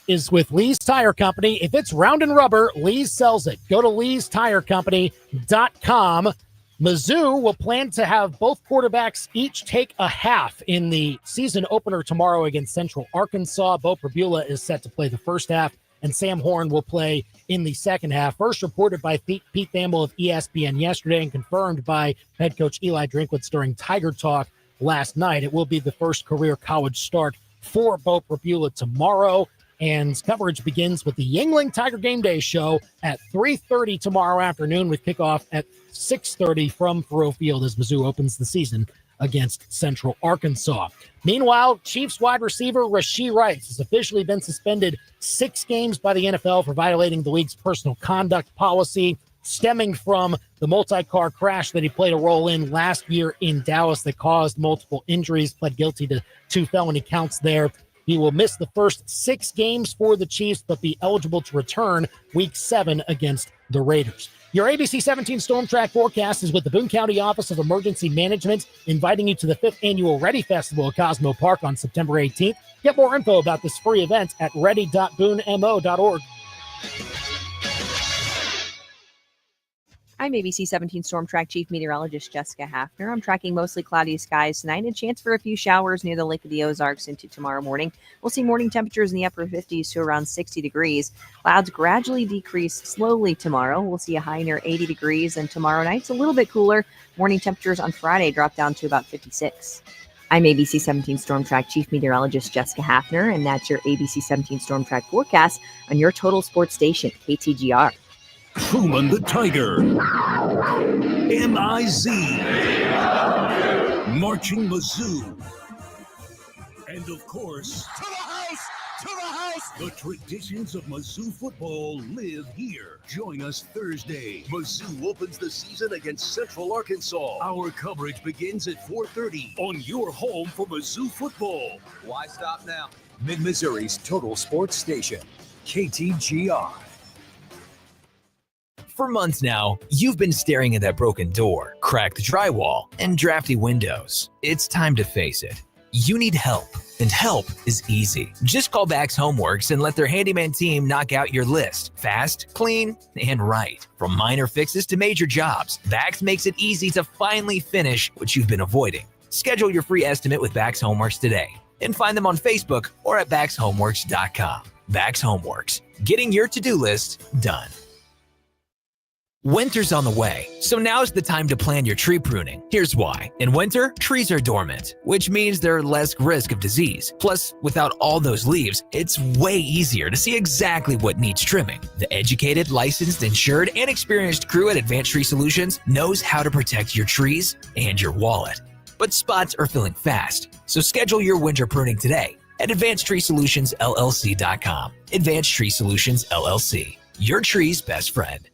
is with Lee's Tire Company. If it's round and rubber, Lee's sells it. Go to leestirecompany.com. Mizzou will plan to have both quarterbacks each take a half in the season opener tomorrow against Central Arkansas. Bo Pribula is set to play the first half, and Sam Horn will play in the second half. First reported by Pete Thamel of ESPN yesterday and confirmed by head coach Eli Drinkwitz during Tiger Talk last night. It will be the first career college start for Bo Pribula tomorrow, and coverage begins with the Yuengling Tiger Game Day show at 3:30 tomorrow afternoon with kickoff at 6:30 from Faurot Field as Mizzou opens the season against Central Arkansas. Meanwhile, Chiefs wide receiver Rashee Rice has officially been suspended 6 games by the NFL for violating the league's personal conduct policy, stemming from the multi-car crash that he played a role in last year in Dallas that caused multiple injuries, pled guilty to 2 felony counts there. He will miss the first 6 games for the Chiefs, but be eligible to return Week 7 against the Raiders. Your ABC 17 Storm Track forecast is with the Boone County Office of Emergency Management, inviting you to the 5th Annual Ready Festival at Cosmo Park on September 18th. Get more info about this free event at ready.boonemo.org. I'm ABC 17 Storm Track Chief Meteorologist Jessica Hafner. I'm tracking mostly cloudy skies tonight and a chance for a few showers near the Lake of the Ozarks into tomorrow morning. We'll see morning temperatures in the upper 50s to around 60 degrees. Clouds gradually decrease slowly tomorrow. We'll see a high near 80 degrees, and tomorrow night's a little bit cooler. Morning temperatures on Friday drop down to about 56. I'm ABC 17 Storm Track Chief Meteorologist Jessica Hafner, and that's your ABC 17 Storm Track forecast on your total sports station, KTGR. Truman the Tiger. M-I-Z. Marching Mizzou. And of course, To the house! To the house! the traditions of Mizzou football live here. Join us Thursday. Mizzou opens the season against Central Arkansas. Our coverage begins at 4:30 on your home for Mizzou football. Why stop now? Mid-Missouri's total sports station, KTGR. For months now, you've been staring at that broken door, cracked drywall, and drafty windows. It's time to face it. You need help, and help is easy. Just call Bax Homeworks and let their handyman team knock out your list. Fast, clean, and right. From minor fixes to major jobs, Bax makes it easy to finally finish what you've been avoiding. Schedule your free estimate with Bax Homeworks today and find them on Facebook or at baxhomeworks.com. Bax Homeworks, getting your to-do list done. Winter's on the way, so now's the time to plan your tree pruning. Here's why. In winter, trees are dormant, which means there's less risk of disease. Plus, without all those leaves, it's way easier to see exactly what needs trimming. The educated, licensed, insured, and experienced crew at Advanced Tree Solutions knows how to protect your trees and your wallet. But spots are filling fast, so schedule your winter pruning today at AdvancedTreeSolutionsLLC.com. Advanced Tree Solutions, LLC, your tree's best friend.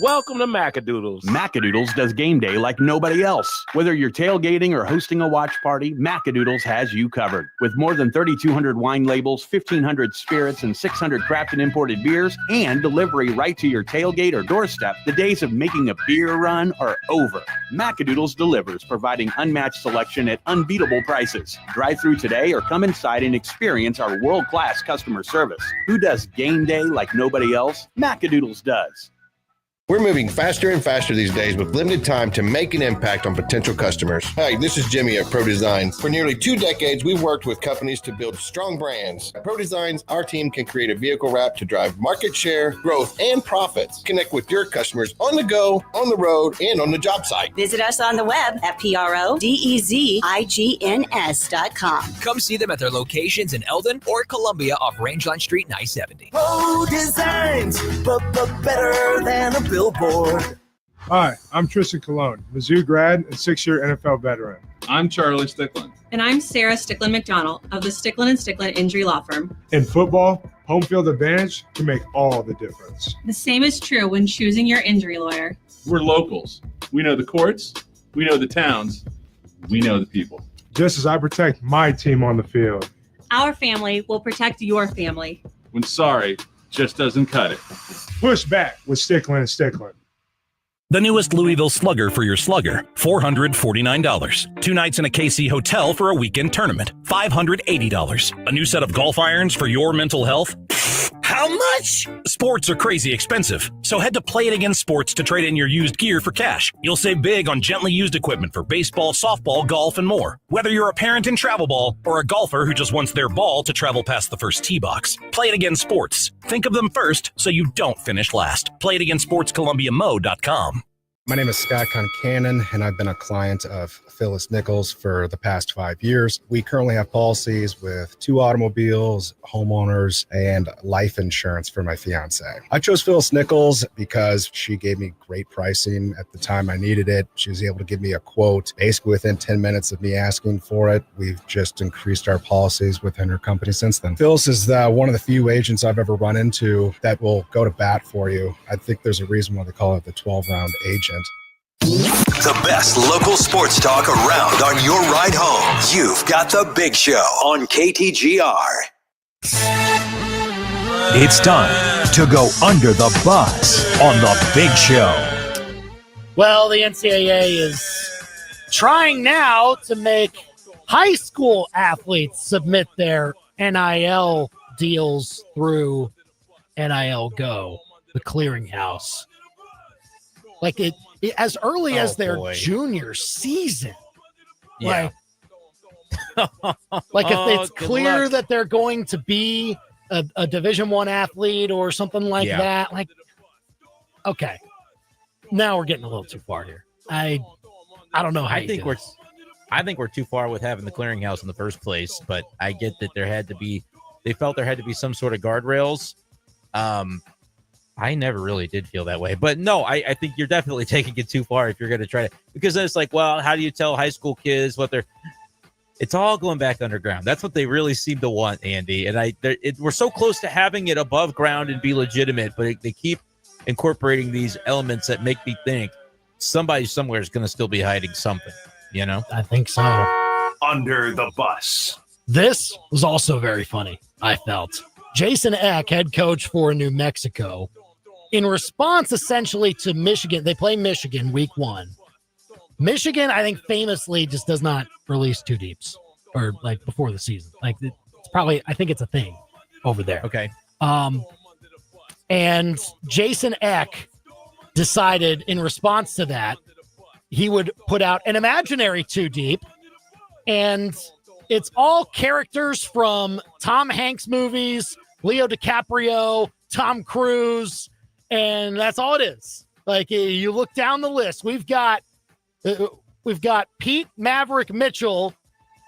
Welcome to Macadoodles. Macadoodles does game day like nobody else. Whether you're tailgating or hosting a watch party, Macadoodles has you covered. With more than 3,200 wine labels, 1,500 spirits, and 600 craft and imported beers, and delivery right to your tailgate or doorstep, the days of making a beer run are over. Macadoodles delivers, providing unmatched selection at unbeatable prices. Drive through today or come inside and experience our world-class customer service. Who does game day like nobody else? Macadoodles does. We're moving faster and faster these days with limited time to make an impact on potential customers. Hi, this is Jimmy at Pro Designs. For nearly 2 decades, we've worked with companies to build strong brands. At Pro Designs, our team can create a vehicle wrap to drive market share, growth, and profits. Connect with your customers on the go, on the road, and on the job site. Visit us on the web at PRODEZIGNS.com. Come see them at their locations in Eldon or Columbia off Rangeline Street and I-70. Pro Designs, but better than a billboard. Hi, I'm Tristan Colon, Mizzou grad and 6-year NFL veteran. I'm Charlie Stickland. And I'm Sarah Stickland-McDonald of the Stickland & Stickland Injury Law Firm. In football, home field advantage can make all the difference. The same is true when choosing your injury lawyer. We're locals. We know the courts, we know the towns, we know the people. Just as I protect my team on the field. Our family will protect your family. When sorry just doesn't cut it. Push back with Stickland & Stickland. The newest Louisville Slugger for your slugger, $449. 2 nights in a KC hotel for a weekend tournament, $580. A new set of golf irons for your mental health? How much? Sports are crazy expensive, so head to Play It Again Sports to trade in your used gear for cash. You'll save big on gently used equipment for baseball, softball, golf, and more. Whether you're a parent in travel ball or a golfer who just wants their ball to travel past the first tee box, Play It Again Sports. Think of them first so you don't finish last. Play It Again Sports, ColumbiaMo.com. My name is Scott Concannon, and I've been a client of Phyllis Nichols for the past 5 years. We currently have policies with 2 automobiles, homeowners, and life insurance for my fiance. I chose Phyllis Nichols because she gave me great pricing at the time I needed it. She was able to give me a quote basically within 10 minutes of me asking for it. We've just increased our policies within her company since then. Phyllis is one of the few agents I've ever run into that will go to bat for you. I think there's a reason why they call it the 12-round agent. The best local sports talk around on your ride home. You've got The Big Show on KTGR. It's time to go under the bus on The Big Show. Well, the NCAA is trying now to make high school athletes submit their NIL deals through NIL Go, the clearinghouse. Like it as early as their junior season. Yeah. Like if it's clear that they're going to be a Division I athlete or something like that, like, okay, now we're getting a little too far here. I don't know how I think we're too far with having the clearinghouse in the first place, but I get that they felt there had to be some sort of guardrails. I never really did feel that way, but no, I think you're definitely taking it too far if you're going to try to, because then it's like, well, how do you tell high school kids what it's all going back underground. That's what they really seem to want, Andy. And we're so close to having it above ground and be legitimate, but they keep incorporating these elements that make me think somebody somewhere is going to still be hiding something, you know? I think so. Under the bus. This was also very funny, I felt. Jason Eck, head coach for New Mexico, in response essentially to Michigan, they play Michigan week 1. Michigan, I think, famously just does not release 2 deeps or like before the season. Like it's probably, I think it's a thing over there. Okay. And Jason Eck decided in response to that, he would put out an imaginary 2 deep, and it's all characters from Tom Hanks movies, Leo DiCaprio, Tom Cruise, and that's all it is. Like you look down the list, we've got Pete Maverick Mitchell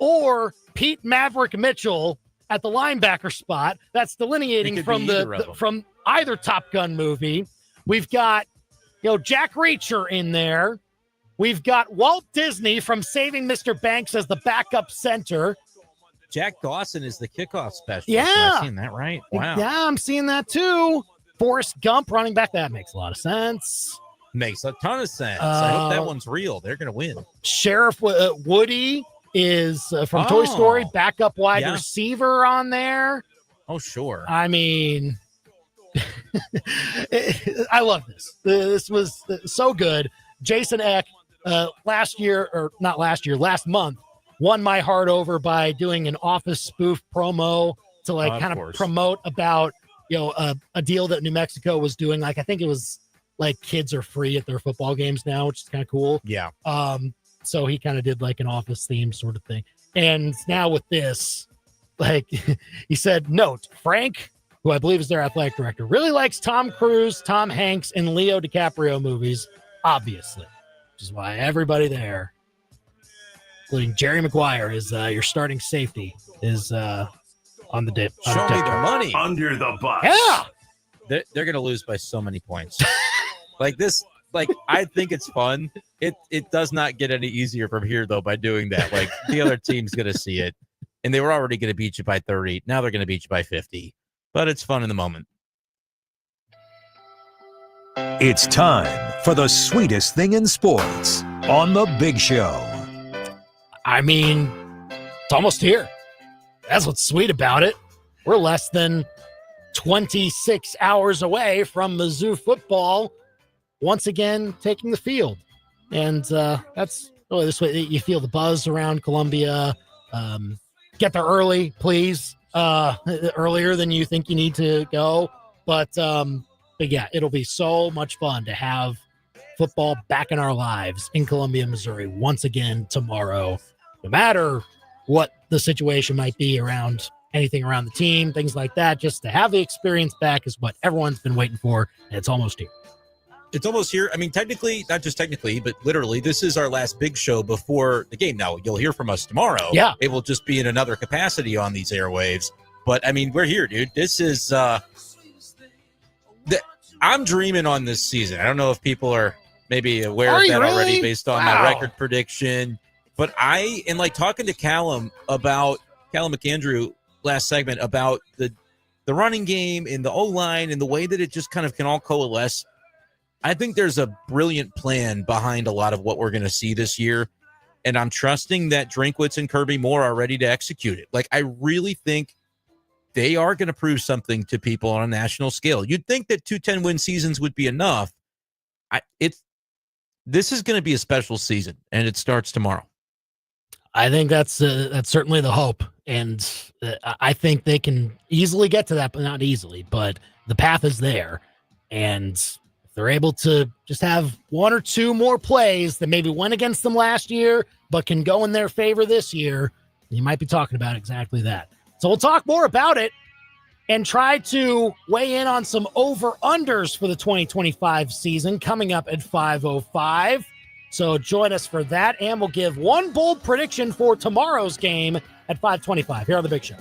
or Pete Maverick Mitchell at the linebacker spot. That's delineating from from either Top Gun movie. We've got Jack Reacher in there. We've got Walt Disney from Saving Mr. Banks as the backup center. Jack Dawson is the kickoff specialist. Yeah. Am I seeing that right? Wow. Yeah, I'm seeing that too. Forrest Gump running back. That makes a lot of sense. Makes a ton of sense. I hope that one's real. They're going to win. Sheriff Woody is from Toy Story, backup wide receiver on there. Oh, sure. I mean, I love this. This was so good. Jason Eck, last month, won my heart over by doing an Office spoof promo to kind of promote about, a deal that New Mexico was doing. Like, I think it was like kids are free at their football games now, which is kind of cool. Yeah. So he kind of did like an Office theme sort of thing. And now with this, like he said, note, Frank, who I believe is their athletic director, really likes Tom Cruise, Tom Hanks, and Leo DiCaprio movies, obviously, which is why everybody there, including Jerry Maguire, is your starting safety, is on the dip. Show me the money. Under the bus. Yeah. They're going to lose by so many points. Like this, I think it's fun. It does not get any easier from here, though, by doing that. Like, the other team's going to see it, and they were already going to beat you by 30. Now they're going to beat you by 50. But it's fun in the moment. It's time for the sweetest thing in sports on The Big Show. I mean, it's almost here. That's what's sweet about it. We're less than 26 hours away from Mizzou football once again taking the field. And that's really this way. You feel the buzz around Columbia. Get there early, please. Earlier than you think you need to go. But yeah, it'll be so much fun to have football back in our lives in Columbia, Missouri once again tomorrow, no matter what the situation might be around anything around the team, things like that. Just to have the experience back is what everyone's been waiting for, and it's almost here. It's almost here. I mean, technically, not just technically, but literally, this is our last big show before the game. Now, you'll hear from us tomorrow. Yeah. It will just be in another capacity on these airwaves. But, I mean, we're here, dude. This is I'm dreaming on this season. I don't know if people are maybe aware of that already based on my record prediction. But and like talking to Callum McAndrew last segment about the running game and the O-line and the way that it just kind of can all coalesce. I think there's a brilliant plan behind a lot of what we're going to see this year. And I'm trusting that Drinkwitz and Kirby Moore are ready to execute it. Like, I really think they are going to prove something to people on a national scale. You'd think that 2 10-win seasons would be enough. This is going to be a special season, and it starts tomorrow. I think that's certainly the hope, and I think they can easily get to that, but not easily. But the path is there, and if they're able to just have 1 or 2 more plays that maybe went against them last year, but can go in their favor this year, you might be talking about exactly that. So we'll talk more about it and try to weigh in on some over-unders for the 2025 season coming up at 5:05. So join us for that, and we'll give one bold prediction for tomorrow's game at 5:25 here on The Big Show.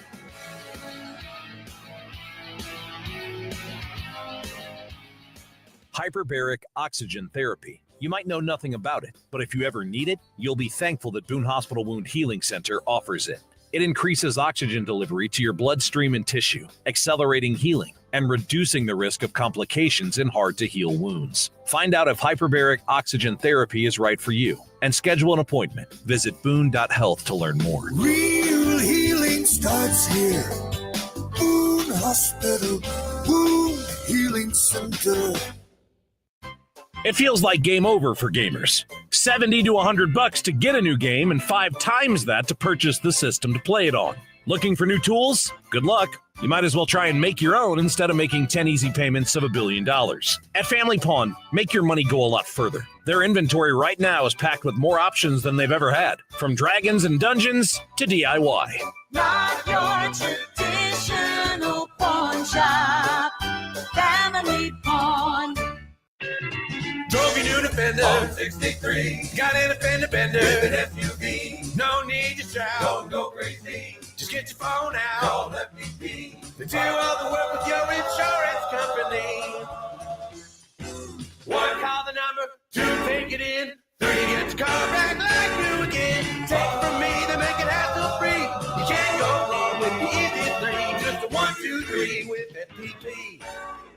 Hyperbaric oxygen therapy. You might know nothing about it, but if you ever need it, you'll be thankful that Boone Hospital Wound Healing Center offers it. It increases oxygen delivery to your bloodstream and tissue, accelerating healing and reducing the risk of complications in hard-to-heal wounds. Find out if hyperbaric oxygen therapy is right for you and schedule an appointment. Visit boone.health to learn more. Real healing starts here. Boone Hospital, Wound Healing Center. It feels like game over for gamers. $70 to $100 to get a new game and 5 times that to purchase the system to play it on. Looking for new tools? Good luck. You might as well try and make your own instead of making 10 easy payments of $1 billion. At Family Pawn, make your money go a lot further. Their inventory right now is packed with more options than they've ever had, from dragons and dungeons to DIY. Not your traditional pawn shop. Family Pawn. Drove your new Defender on 63. Got in a fender bender with an SUV. No need to shout. Don't go crazy. Just get your phone out. Call FPP. They do all the work with your insurance company. 1, call the number. 2, take it in. 3, get your car back like new again. Take it from me, they make it hassle-free. You can't go wrong with the easy 3. Just a 1, 2, 3 with FPP.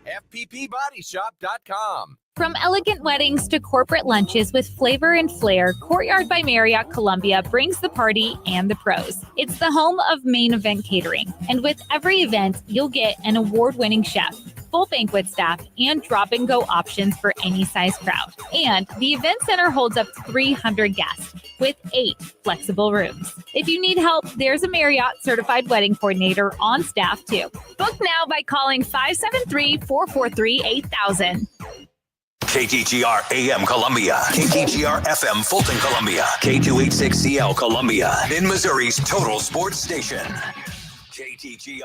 FPPBodyShop.com. From elegant weddings to corporate lunches with flavor and flair, Courtyard by Marriott Columbia brings the party and the pros. It's the home of Main Event Catering. And with every event, you'll get an award-winning chef, full banquet staff, and drop-and-go options for any size crowd. And the event center holds up to 300 guests with 8 flexible rooms. If you need help, there's a Marriott certified wedding coordinator on staff too. Book now by calling 573-443-8000. KTGR AM Columbia, KTGR FM Fulton Columbia, K286CL Columbia, in Missouri's total sports station. KTGR.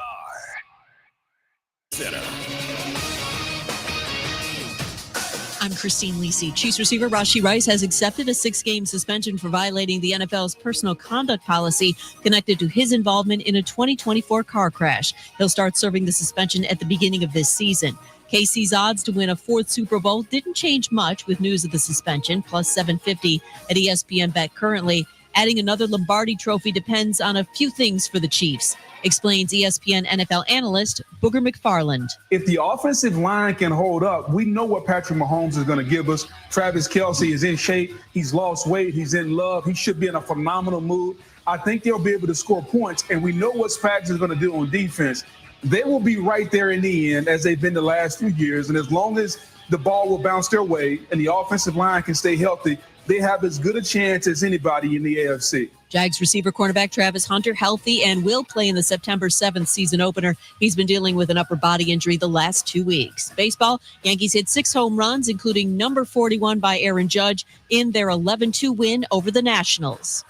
I'm Christine Lisi. Chiefs receiver Rashee Rice has accepted a 6-game suspension for violating the NFL's personal conduct policy connected to his involvement in a 2024 car crash. He'll start serving the suspension at the beginning of this season. KC's odds to win a 4th Super Bowl didn't change much with news of the suspension, plus 750 at ESPN Bet currently. Adding another Lombardi trophy depends on a few things for the Chiefs, explains ESPN NFL analyst Booger McFarland. If the offensive line can hold up, we know what Patrick Mahomes is going to give us. Travis Kelce is in shape. He's lost weight. He's in love. He should be in a phenomenal mood. I think they'll be able to score points, and we know what Spags is going to do on defense. They will be right there in the end, as they've been the last few years. And as long as the ball will bounce their way and the offensive line can stay healthy, they have as good a chance as anybody in the AFC. Jags receiver cornerback Travis Hunter healthy and will play in the September 7th season opener. He's been dealing with an upper body injury the last 2 weeks. Baseball, Yankees hit 6 home runs, including number 41 by Aaron Judge in their 11-2 win over the Nationals.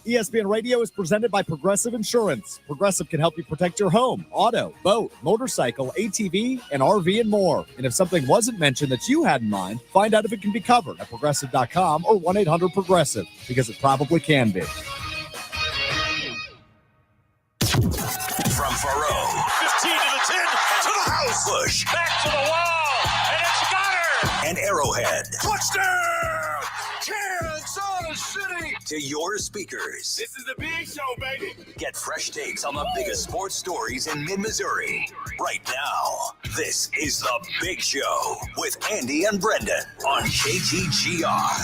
ESPN Radio is presented by Progressive Insurance. Progressive can help you protect your home, auto, boat, motorcycle, ATV, and RV, and more. And if something wasn't mentioned that you had in mind, find out if it can be covered at Progressive.com or 1-800-PROGRESSIVE, because it probably can be. From Faro. 15 to the 10, to the house. Bush. Back to the wall, and it's got her. And Arrowhead. Touchdown! Kansas City. To your speakers. This is the big show, baby. Get fresh takes on the biggest sports stories in mid-Missouri. Right now, this is The Big Show with Andy and Brenden on KTGR.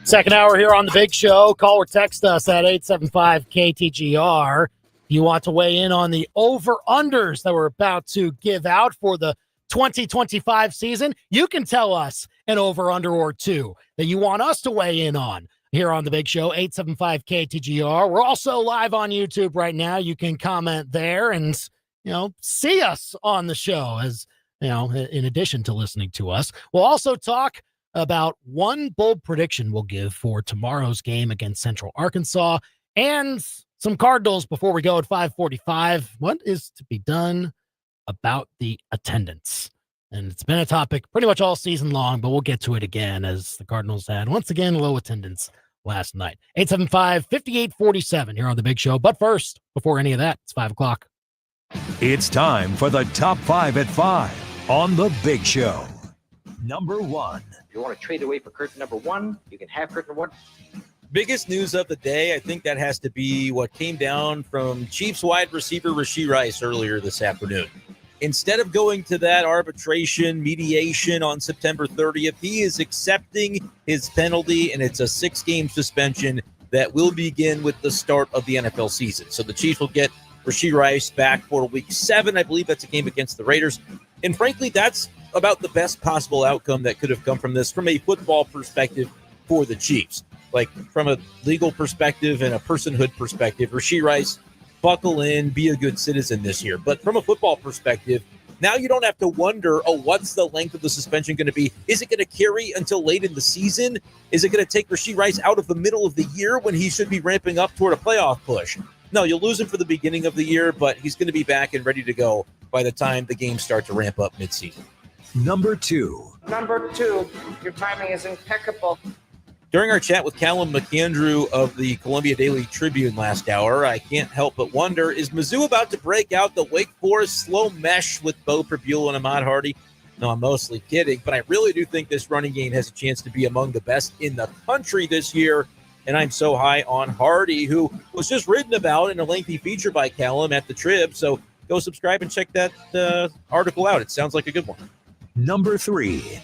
Second hour here on The Big Show. Call or text us at 875-KTGR. If you want to weigh in on the over-unders that we're about to give out for the 2025 season, you can tell us an over-under or two that you want us to weigh in on here on The Big Show, 875-KTGR. We're also live on YouTube right now. You can comment there and, see us on the show as, in addition to listening to us. We'll also talk about one bold prediction we'll give for tomorrow's game against Central Arkansas and some Cardinals before we go at 5:45. What is to be done about the attendance? And it's been a topic pretty much all season long, but we'll get to it again as the Cardinals had, once again, low attendance last night. 875-5847 here on The Big Show. But first, before any of that, it's 5 o'clock. It's time for the Top 5 at 5 on The Big Show. Number 1. If you want to trade away for curtain number 1, you can have curtain 1. Biggest news of the day, I think that has to be what came down from Chiefs wide receiver Rashee Rice earlier this afternoon. Instead of going to that arbitration mediation on September 30th, he is accepting his penalty, and it's a 6-game suspension that will begin with the start of the NFL season. So the Chiefs will get Rashee Rice back for Week 7. I believe that's a game against the Raiders. And frankly, that's about the best possible outcome that could have come from this from a football perspective for the Chiefs. Like from a legal perspective and a personhood perspective, Rashee Rice, buckle in, be a good citizen this year. But from a football perspective, now you don't have to wonder, what's the length of the suspension going to be? Is it going to carry until late in the season? Is it going to take Rashee Rice out of the middle of the year when he should be ramping up toward a playoff push? No, you'll lose him for the beginning of the year, but he's going to be back and ready to go by the time the games start to ramp up midseason. Number 2. Number 2, your timing is impeccable. During our chat with Callum McAndrew of the Columbia Daily Tribune last hour, I can't help but wonder, is Mizzou about to break out the Wake Forest slow mesh with Bo Prabula and Ahmad Hardy? No, I'm mostly kidding, but I really do think this running game has a chance to be among the best in the country this year, and I'm so high on Hardy, who was just written about in a lengthy feature by Callum at the Trib, so go subscribe and check that article out. It sounds like a good one. Number 3.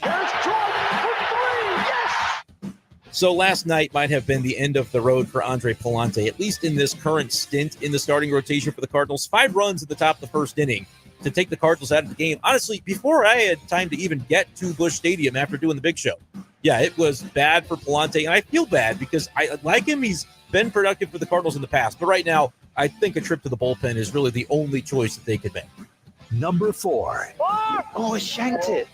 So last night might have been the end of the road for Andre Palante, at least in this current stint in the starting rotation for the Cardinals. 5 runs at the top of the first inning to take the Cardinals out of the game. Honestly, before I had time to even get to Busch Stadium after doing the Big Show. Yeah, it was bad for Palante, and I feel bad because I like him. He's been productive for the Cardinals in the past, but right now I think a trip to the bullpen is really the only choice that they could make. Number 4. Oh, shanked it.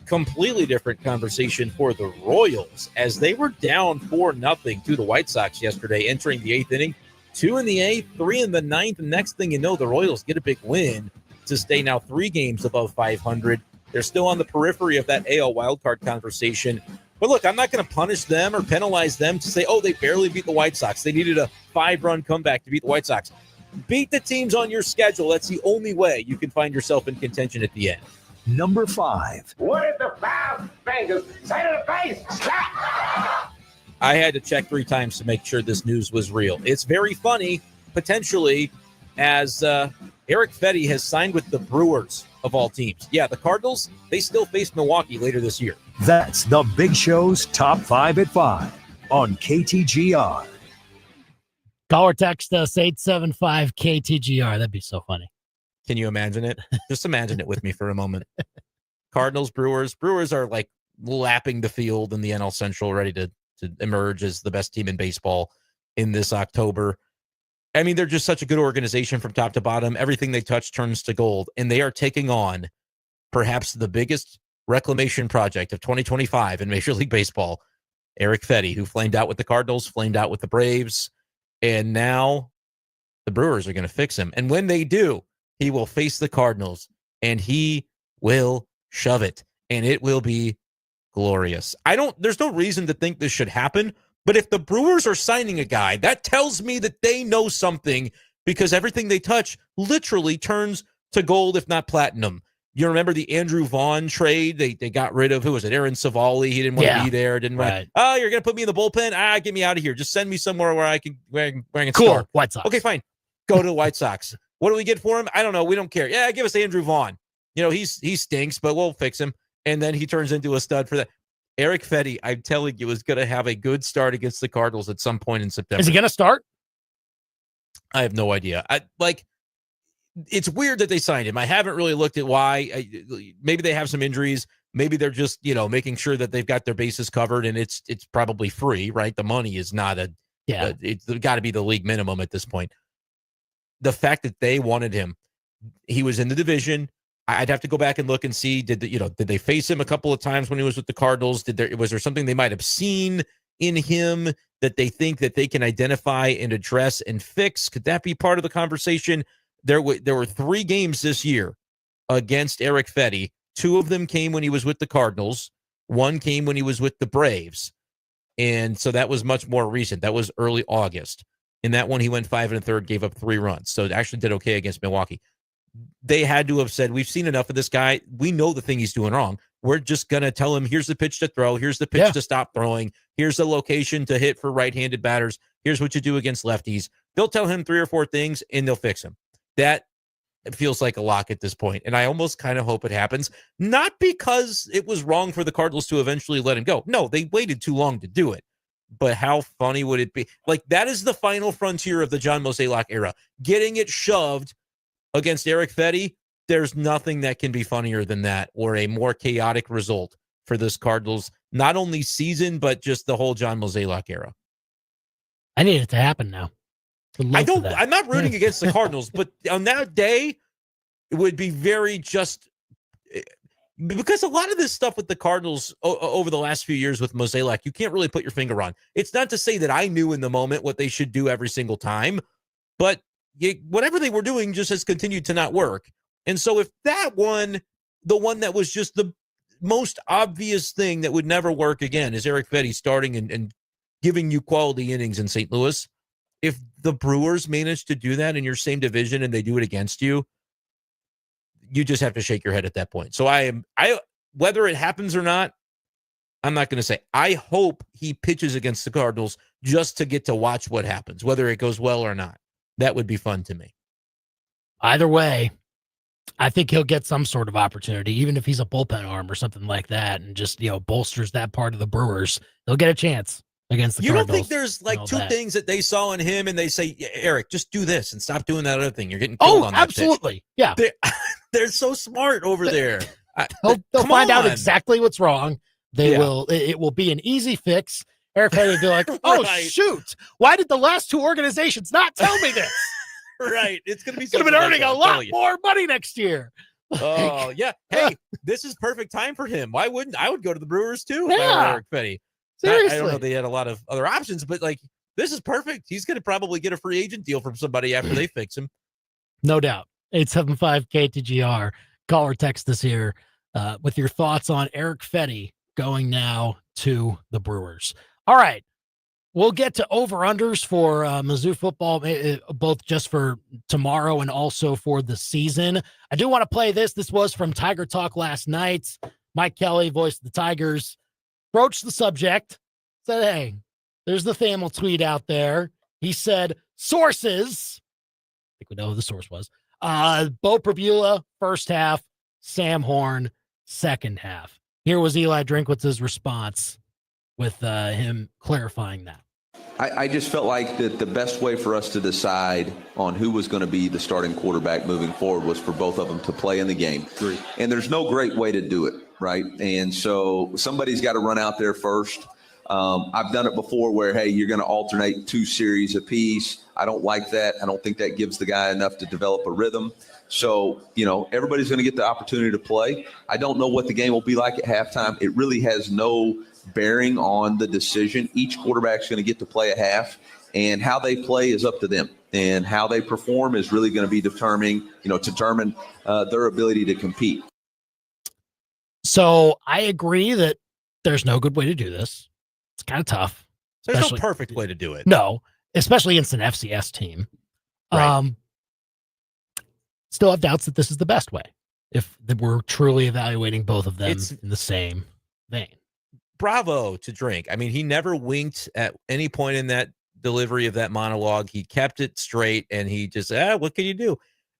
Completely different conversation for the Royals as they were down 4-0 to the White Sox yesterday, entering the 8th inning. 2 in the 8th, 3 in the 9th. And next thing you know, the Royals get a big win to stay now 3 games above 500. They're still on the periphery of that AL wildcard conversation. But look, I'm not going to punish them or penalize them to say, they barely beat the White Sox. They needed a 5-run comeback to beat the White Sox. Beat the teams on your schedule. That's the only way you can find yourself in contention at the end. Number 5. What did the 5 fingers say to the face? Slap! I had to check 3 times to make sure this news was real. It's very funny, potentially, as Eric Fetty has signed with the Brewers, of all teams. Yeah, the Cardinals, they still face Milwaukee later this year. That's the Big Show's Top 5 at 5 on KTGR. Call or text us 875-KTGR. That'd be so funny. Can you imagine it? Just imagine it with me for a moment. Cardinals, Brewers. Brewers are like lapping the field in the NL Central, ready to emerge as the best team in baseball in this October. I mean, they're just such a good organization from top to bottom. Everything they touch turns to gold, and they are taking on perhaps the biggest reclamation project of 2025 in Major League Baseball. Eric Fetty, who flamed out with the Cardinals, flamed out with the Braves, and now the Brewers are going to fix him. And when they do, he will face the Cardinals, and he will shove it, and it will be glorious. There's no reason to think this should happen, but if the Brewers are signing a guy, that tells me that they know something, because everything they touch literally turns to gold, if not platinum. You remember the Andrew Vaughn trade? They got rid of, who was it? Aaron Savali. He didn't want to be there. Didn't want. Oh, you're going to put me in the bullpen? Get me out of here. Just send me somewhere where I can start. White Sox. Okay, fine. Go to the White Sox. What do we get for him? I don't know. We don't care. Yeah, give us Andrew Vaughn. He stinks, but we'll fix him. And then he turns into a stud for that. Eric Fetty, I'm telling you, is going to have a good start against the Cardinals at some point in September. Is he going to start? I have no idea. It's weird that they signed him. I haven't really looked at why. Maybe they have some injuries. Maybe they're just, making sure that they've got their bases covered, and it's probably free, right? The money is not it's got to be the league minimum at this point. The fact that they wanted him, he was in the division. I'd have to go back and look and see, did they face him a couple of times when he was with the Cardinals? Was there something they might have seen in him that they think that they can identify and address and fix? Could that be part of the conversation? There were 3 games this year against Eric Fetty. 2 of them came when he was with the Cardinals. 1 came when he was with the Braves. And so that was much more recent. That was early August. In that one, he went 5 1/3, gave up 3 runs. So it actually did okay against Milwaukee. They had to have said, we've seen enough of this guy. We know the thing he's doing wrong. We're just going to tell him, here's the pitch to throw. Here's the pitch to stop throwing. Here's the location to hit for right-handed batters. Here's what you do against lefties. They'll tell him 3 or 4 things, and they'll fix him. That feels like a lock at this point, and I almost kind of hope it happens. Not because it was wrong for the Cardinals to eventually let him go. No, they waited too long to do it. But how funny would it be? Like, that is the final frontier of the John Mozeliak era. Getting it shoved against Eric Fetty, there's nothing that can be funnier than that, or a more chaotic result for this Cardinals, not only season, but just the whole John Mozeliak era. I need it to happen now. I'm not rooting against the Cardinals, but on that day, it would be very just because a lot of this stuff with the Cardinals over the last few years with Mozeliak, you can't really put your finger on. It's not to say that I knew in the moment what they should do every single time, but whatever they were doing just has continued to not work. And so if that one, the one that was just the most obvious thing that would never work again, is Eric Fetty starting and giving you quality innings in St. Louis, if the Brewers manage to do that in your same division and they do it against you, you just have to shake your head at that point. So whether it happens or not, I'm not going to say. I hope he pitches against the Cardinals just to get to watch what happens, whether it goes well or not. That would be fun to me. Either way, I think he'll get some sort of opportunity, even if he's a bullpen arm or something like that, and just, bolsters that part of the Brewers. They'll get a chance against the Cardinals. You don't think there's like 2 things that they saw in him and they say, Eric, just do this and stop doing that other thing. You're getting killed on that absolutely. Pitch. Yeah. They're so smart over there. They'll find out exactly what's wrong. It will be an easy fix. Eric Fetty will be like, shoot, why did the last 2 organizations not tell me this? Right. It's going to be going to be earning a lot more money next year. Oh, yeah. Hey, this is perfect time for him. Why wouldn't I would go to the Brewers too? Yeah. Eric Fetty. Seriously. I don't know. They had a lot of other options, but this is perfect. He's going to probably get a free agent deal from somebody after they fix him. No doubt. 875-KTGR. Call or text us here with your thoughts on Eric Fetty going now to the Brewers. All right. We'll get to over-unders for Mizzou football, both just for tomorrow and also for the season. I do want to play this. This was from Tiger Talk last night. Mike Kelly, voice of the Tigers, broached the subject, said, hey, there's the Thamel tweet out there. He said, sources, I think we know who the source was, Bo Prabula, first half, Sam Horn, second half. Here was Eli Drinkwitz's response with him clarifying that. I just felt like that the best way for us to decide on who was going to be the starting quarterback moving forward was for both of them to play in the game. And there's no great way to do it. right? And so somebody's got to run out there first. I've done it before where, hey, you're going to alternate 2 series apiece. I don't like that. I don't think that gives the guy enough to develop a rhythm. So, everybody's going to get the opportunity to play. I don't know what the game will be like at halftime. It really has no bearing on the decision. Each quarterback's going to get to play a half, and how they play is up to them. And how they perform is really going to be determine their ability to compete. So I agree that there's no good way to do this. It's kind of tough. There's no perfect way to do it. No, especially against an FCS team. Right. Still have doubts that this is the best way if we're truly evaluating both of them in the same vein. Bravo to Drink. I mean, he never winked at any point in that delivery of that monologue. He kept it straight, and he just, what can you do?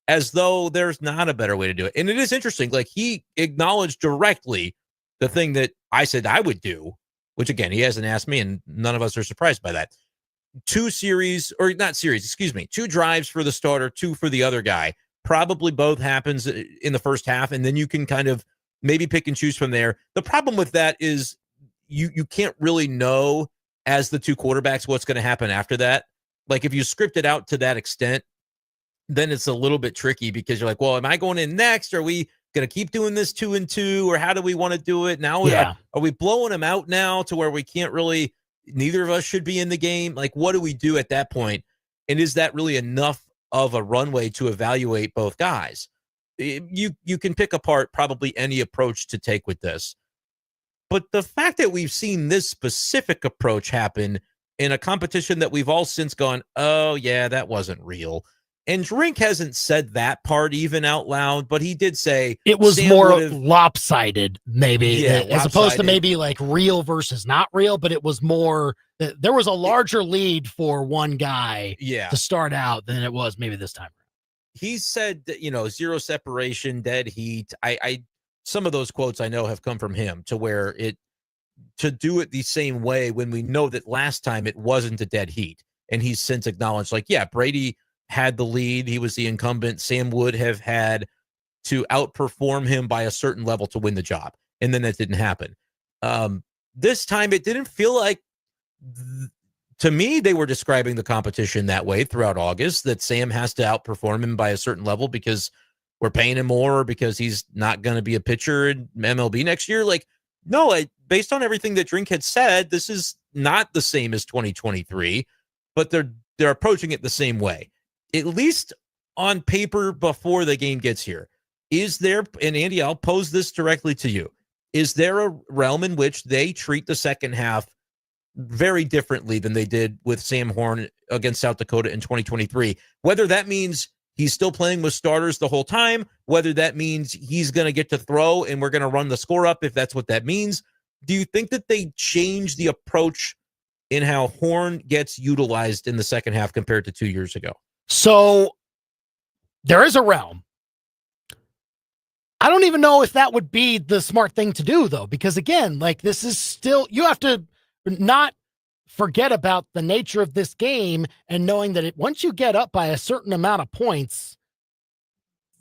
As though there's not a better way to do it. And it is interesting. Like, he acknowledged directly the thing that I said I would do, which, again, he hasn't asked me, and none of us are surprised by that. 2 drives for the starter, 2 for the other guy. Probably both happens in the first half, and then you can kind of maybe pick and choose from there. The problem with that is you can't really know as the 2 quarterbacks what's going to happen after that. Like, if you script it out to that extent, then it's a little bit tricky because you're like, well, am I going in next? Are we going to keep doing this 2 and 2, or how do we want to do it now? Are we blowing them out now to where we can't really, neither of us should be in the game? Like, what do we do at that point? And is that really enough of a runway to evaluate both guys? You can pick apart probably any approach to take with this. But the fact that we've seen this specific approach happen in a competition that we've all since gone, oh, yeah, that wasn't real. And Drink hasn't said that part even out loud, but he did say it was more lopsided, maybe, as opposed to maybe like real versus not real. But it was more, there was a larger lead for one guy to start out than it was maybe this time. He said that, zero separation, dead heat. Some of those quotes I know have come from him, to where to do it the same way when we know that last time it wasn't a dead heat. And he's since acknowledged, like, yeah, Brady had the lead. He was the incumbent. Sam would have had to outperform him by a certain level to win the job. And then that didn't happen. This time it didn't feel like, to me, they were describing the competition that way throughout August, that Sam has to outperform him by a certain level because we're paying him more, or because he's not going to be a pitcher in MLB next year. Like, no, based on everything that Drink had said, this is not the same as 2023, but they're approaching it the same way. At least on paper before the game gets here. Is there, and Andy, I'll pose this directly to you, is there a realm in which they treat the second half very differently than they did with Sam Horn against South Dakota in 2023? Whether that means he's still playing with starters the whole time, whether that means he's going to get to throw and we're going to run the score up, if that's what that means. Do you think that they change the approach in how Horn gets utilized in the second half compared to 2 years ago? So there is a realm. I don't even know if that would be the smart thing to do, though, because again, like, this is still, you have to not forget about the nature of this game and knowing that once you get up by a certain amount of points,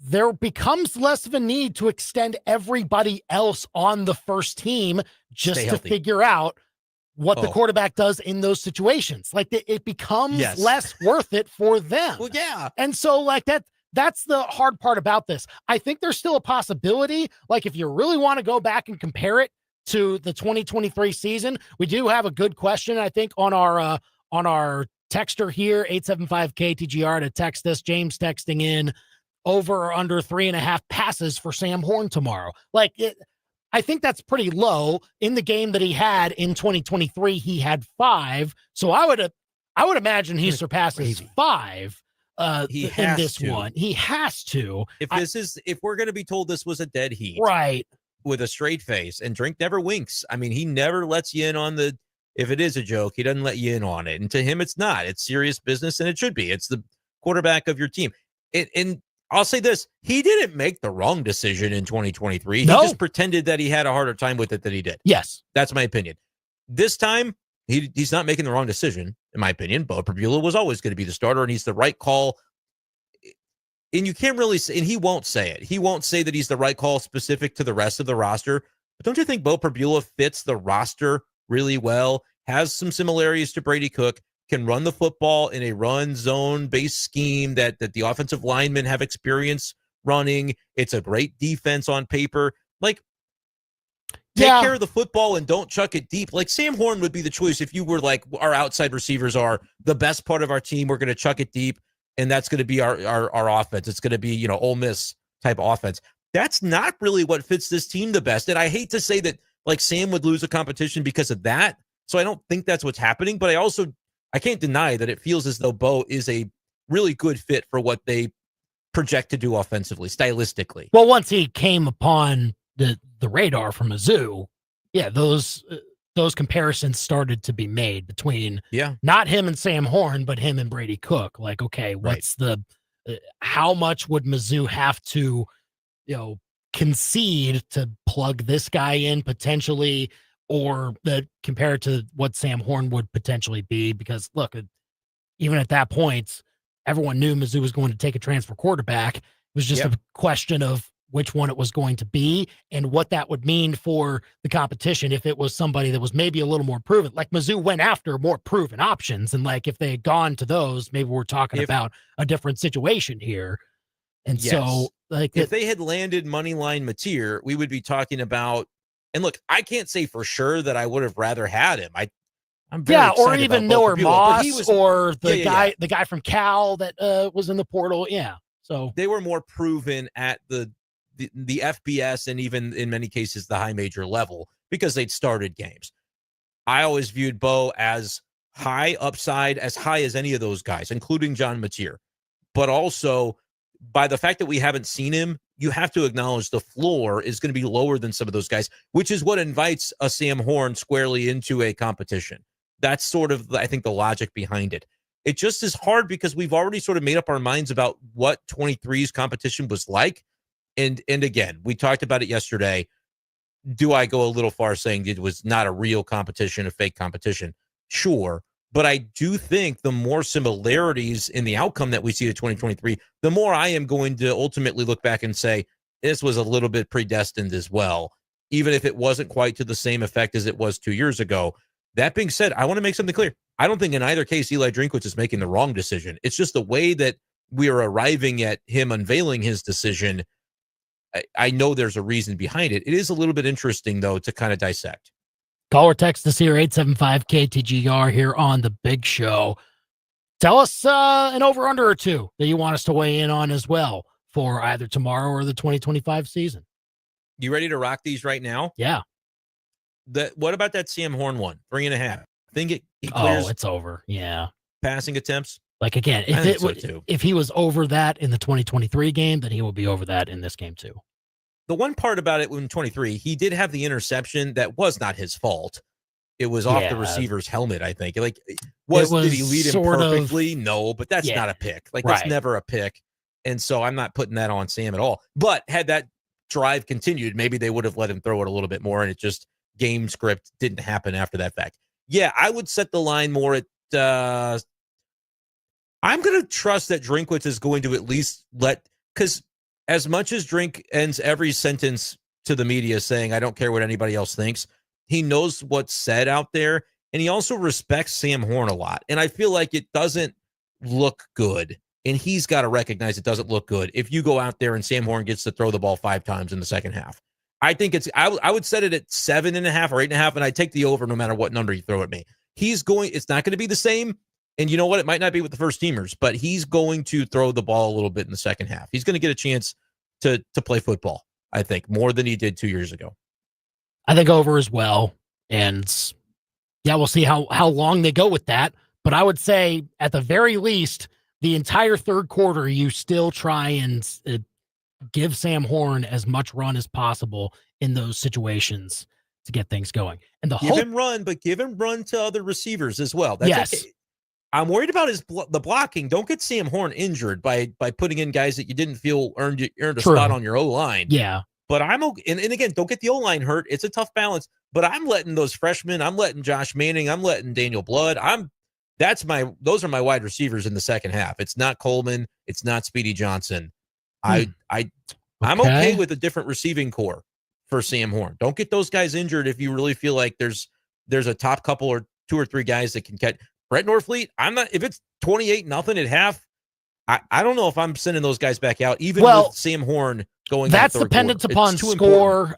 there becomes less of a need to extend everybody else on the first team just to figure out what the quarterback does in those situations. Like, it becomes less worth it for them. Well, yeah. And so, like, that's the hard part about this. I think there's still a possibility. Like, if you really want to go back and compare it to the 2023 season, we do have a good question, I think, on our texter here, 875-KTGR, to text us. James texting in, over or under 3.5 passes for Sam Horn tomorrow. Like, I think that's pretty low. In the game that he had in 2023, he had 5. So I would imagine he surpasses 5 in this one. He has to. If we're going to be told this was a dead heat, right, with a straight face, and Drink never winks. I mean, he never lets you in on if it is a joke, he doesn't let you in on it. And to him, it's not. It's serious business, and it should be. It's the quarterback of your team. And I'll say this, he didn't make the wrong decision in 2023. No. He just pretended that he had a harder time with it than he did. Yes. That's my opinion. This time, he's not making the wrong decision, in my opinion. Bo Prabula was always going to be the starter, and he's the right call. And you can't really say, and he won't say it. He won't say that he's the right call specific to the rest of the roster, But don't you think Bo Perbula fits the roster really well, has some similarities to Brady Cook, can run the football in a run zone-based scheme that the offensive linemen have experience running. It's a great defense on paper. Like, take care of the football and don't chuck it deep. Like, Sam Horn would be the choice if you were like, our outside receivers are the best part of our team. We're going to chuck it deep, and that's going to be our offense. It's going to be, Ole Miss type offense. That's not really what fits this team the best. And I hate to say that, like, Sam would lose a competition because of that. So I don't think that's what's happening. But I can't deny that it feels as though Bo is a really good fit for what they project to do offensively, stylistically. Well, once he came upon the radar from Mizzou, those comparisons started to be made between not him and Sam Horn, but him and Brady Cook. Like, okay, what's how much would Mizzou have to, concede to plug this guy in potentially, or compared to what Sam Horn would potentially be? Because look, even at that point, everyone knew Mizzou was going to take a transfer quarterback. It was just a question of which one it was going to be and what that would mean for the competition if it was somebody that was maybe a little more proven. Like, Mizzou went after more proven options, and like if they had gone to those, maybe we're talking about a different situation here. And so, like, if they had landed Moneyline Mateer, we would be talking about. And look, I can't say for sure that I would have rather had him. I'm very or even Miller Moss, or the guy from Cal that was in the portal. Yeah, so they were more proven at the FBS and even in many cases the high major level because they'd started games. I always viewed Bo as high upside, as high as any of those guys, including John Mateer. But also, by the fact that we haven't seen him, you have to acknowledge the floor is going to be lower than some of those guys, which is what invites a Sam Horn squarely into a competition. That's sort of, I think, the logic behind it. It just is hard because we've already sort of made up our minds about what 23's competition was like. And again, we talked about it yesterday. Do I go a little far saying it was not a real competition, a fake competition? Sure. But I do think the more similarities in the outcome that we see to 2023, the more I am going to ultimately look back and say, this was a little bit predestined as well, even if it wasn't quite to the same effect as it was 2 years ago. That being said, I want to make something clear. I don't think in either case Eli Drinkwitz is making the wrong decision. It's just the way that we are arriving at him unveiling his decision. I know there's a reason behind it. It is a little bit interesting, though, to kind of dissect. Call or text us here, 875-KTGR here on The Big Show. Tell us an over-under or two that you want us to weigh in on as well for either tomorrow or the 2025 season. You ready to rock these right now? Yeah. What about that Sam Horn one? 3.5. I think it clears. Oh, it's over. Yeah. Passing attempts. Like, again, if he was over that in the 2023 game, then he will be over that in this game too. The one part about it in 23, he did have the interception that was not his fault. It was off the receiver's helmet, I think. Like, did he lead him perfectly? No, but that's not a pick. Like, that's never a pick. And so I'm not putting that on Sam at all. But had that drive continued, maybe they would have let him throw it a little bit more, and it just game script didn't happen after that fact. Yeah, I would set the line more at I'm going to trust that Drinkwitz is going to at least because as much as Drink ends every sentence to the media saying, I don't care what anybody else thinks, he knows what's said out there, and he also respects Sam Horn a lot. And I feel like it doesn't look good, and he's got to recognize it doesn't look good if you go out there and Sam Horn gets to throw the ball 5 times in the second half. I think I would set it at 7.5 or 8.5, and I'd take the over no matter what number you throw at me. It's not going to be the same. And you know what? It might not be with the first teamers, but he's going to throw the ball a little bit in the second half. He's going to get a chance to play football, I think, more than he did 2 years ago. I think over as well. And yeah, we'll see how long they go with that. But I would say at the very least, the entire third quarter, you still try and give Sam Horn as much run as possible in those situations to get things going. And give him run, but give him run to other receivers as well. That's okay. I'm worried about the blocking. Don't get Sam Horn injured by putting in guys that you didn't feel earned a spot on your O-line. Yeah. But I'm okay. And again, don't get the O-line hurt. It's a tough balance. But I'm letting those freshmen, I'm letting Josh Manning, I'm letting Daniel Blood. Those are my wide receivers in the second half. It's not Coleman. It's not Speedy Johnson. I'm okay with a different receiving core for Sam Horn. Don't get those guys injured if you really feel like there's a top couple or 2 or 3 guys that can catch. Brett Norfleet, if it's 28-0 at half, I don't know if I'm sending those guys back out, even with Sam Horn going. That's dependent upon score.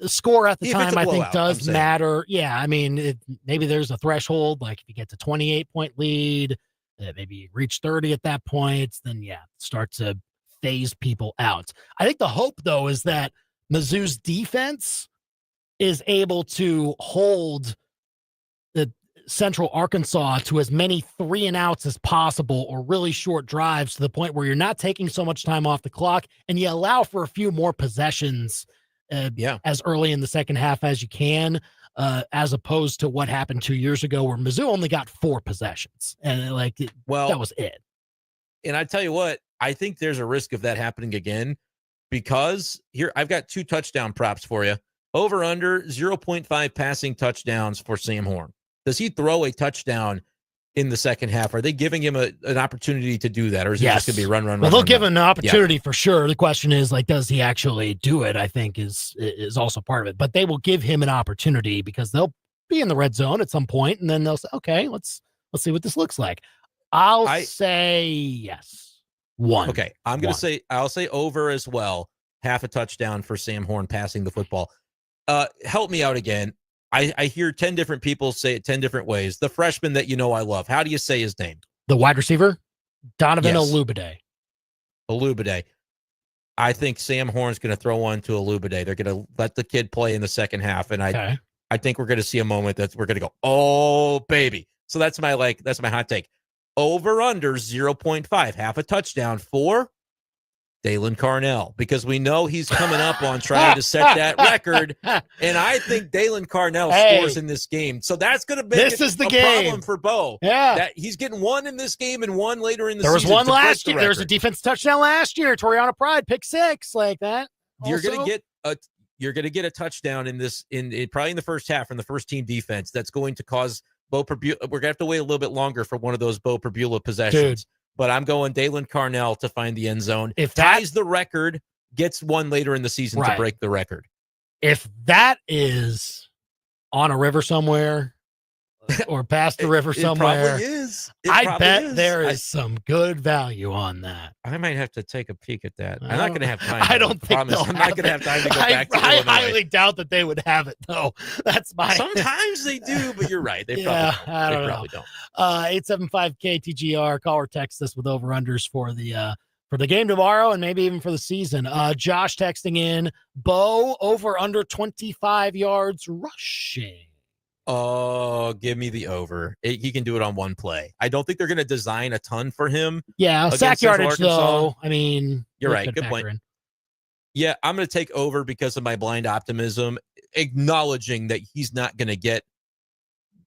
Score at the time, I think, does matter. Yeah, I mean, maybe there's a threshold. Like if you get to 28-point lead, maybe you reach 30 at that point, then start to phase people out. I think the hope, though, is that Mizzou's defense is able to hold the Central Arkansas to as many 3-and-outs as possible, or really short drives, to the point where you're not taking so much time off the clock, and you allow for a few more possessions as early in the second half as you can, as opposed to what happened 2 years ago where Mizzou only got 4 possessions, and that was it. And I tell you what, I think there's a risk of that happening again, because here I've got 2 touchdown props for you. Over under 0.5 passing touchdowns for Sam Horn. Does he throw a touchdown in the second half? Are they giving him an opportunity to do that, or is it just going to be run? Well, they'll give him an opportunity for sure. The question is, does he actually do it? I think is also part of it. But they will give him an opportunity because they'll be in the red zone at some point, and then they'll say, "Okay, let's see what this looks like." I'll say yes. 1. Okay, I'll say over as well. Half a touchdown for Sam Horn passing the football. Help me out again. I hear 10 different people say it 10 different ways. The freshman that I love. How do you say his name? The wide receiver? Donovan Olubade. Olubade. I think Sam Horn's going to throw one to Olubade. They're going to let the kid play in the second half. And I think we're going to see a moment that we're going to go, oh, baby. So that's my hot take. Over under 0.5. Half a touchdown for Dalen Carnell, because we know he's coming up on trying to set that record, and I think Dalen Carnell scores in this game. So that's going to make a problem for Bo. Yeah, that he's getting 1 in this game and 1 later in the season. There was 1 last year. There was a defense touchdown last year. Toriana Pride pick 6 like that. You're going to get a touchdown in this probably in the first half from the first team defense. That's going to cause Bo Perbula. We're going to have to wait a little bit longer for one of those Bo Perbula possessions. Dude. But I'm going Dalen Carnell to find the end zone. If ties the record, gets 1 later in the season to break the record. If that is on a river somewhere or past the river somewhere, it probably is. I bet there is some good value on that. I might have to take a peek at that. I'm not going to have time. I don't think I'm not going to have time to go back to I Illinois. highly doubt that they would have it, though. That's my. Sometimes they do, but you're right. They probably don't. 875 KTGR. Call or text us with over-unders for the game tomorrow and maybe even for the season. Josh texting in, Bo over under 25 yards rushing. Oh, give me the over. He can do it on 1 play. I don't think they're going to design a ton for him. Yeah, sack yardage, though. I mean, you're right. Good point. Yeah, I'm going to take over because of my blind optimism, acknowledging that he's not going to get,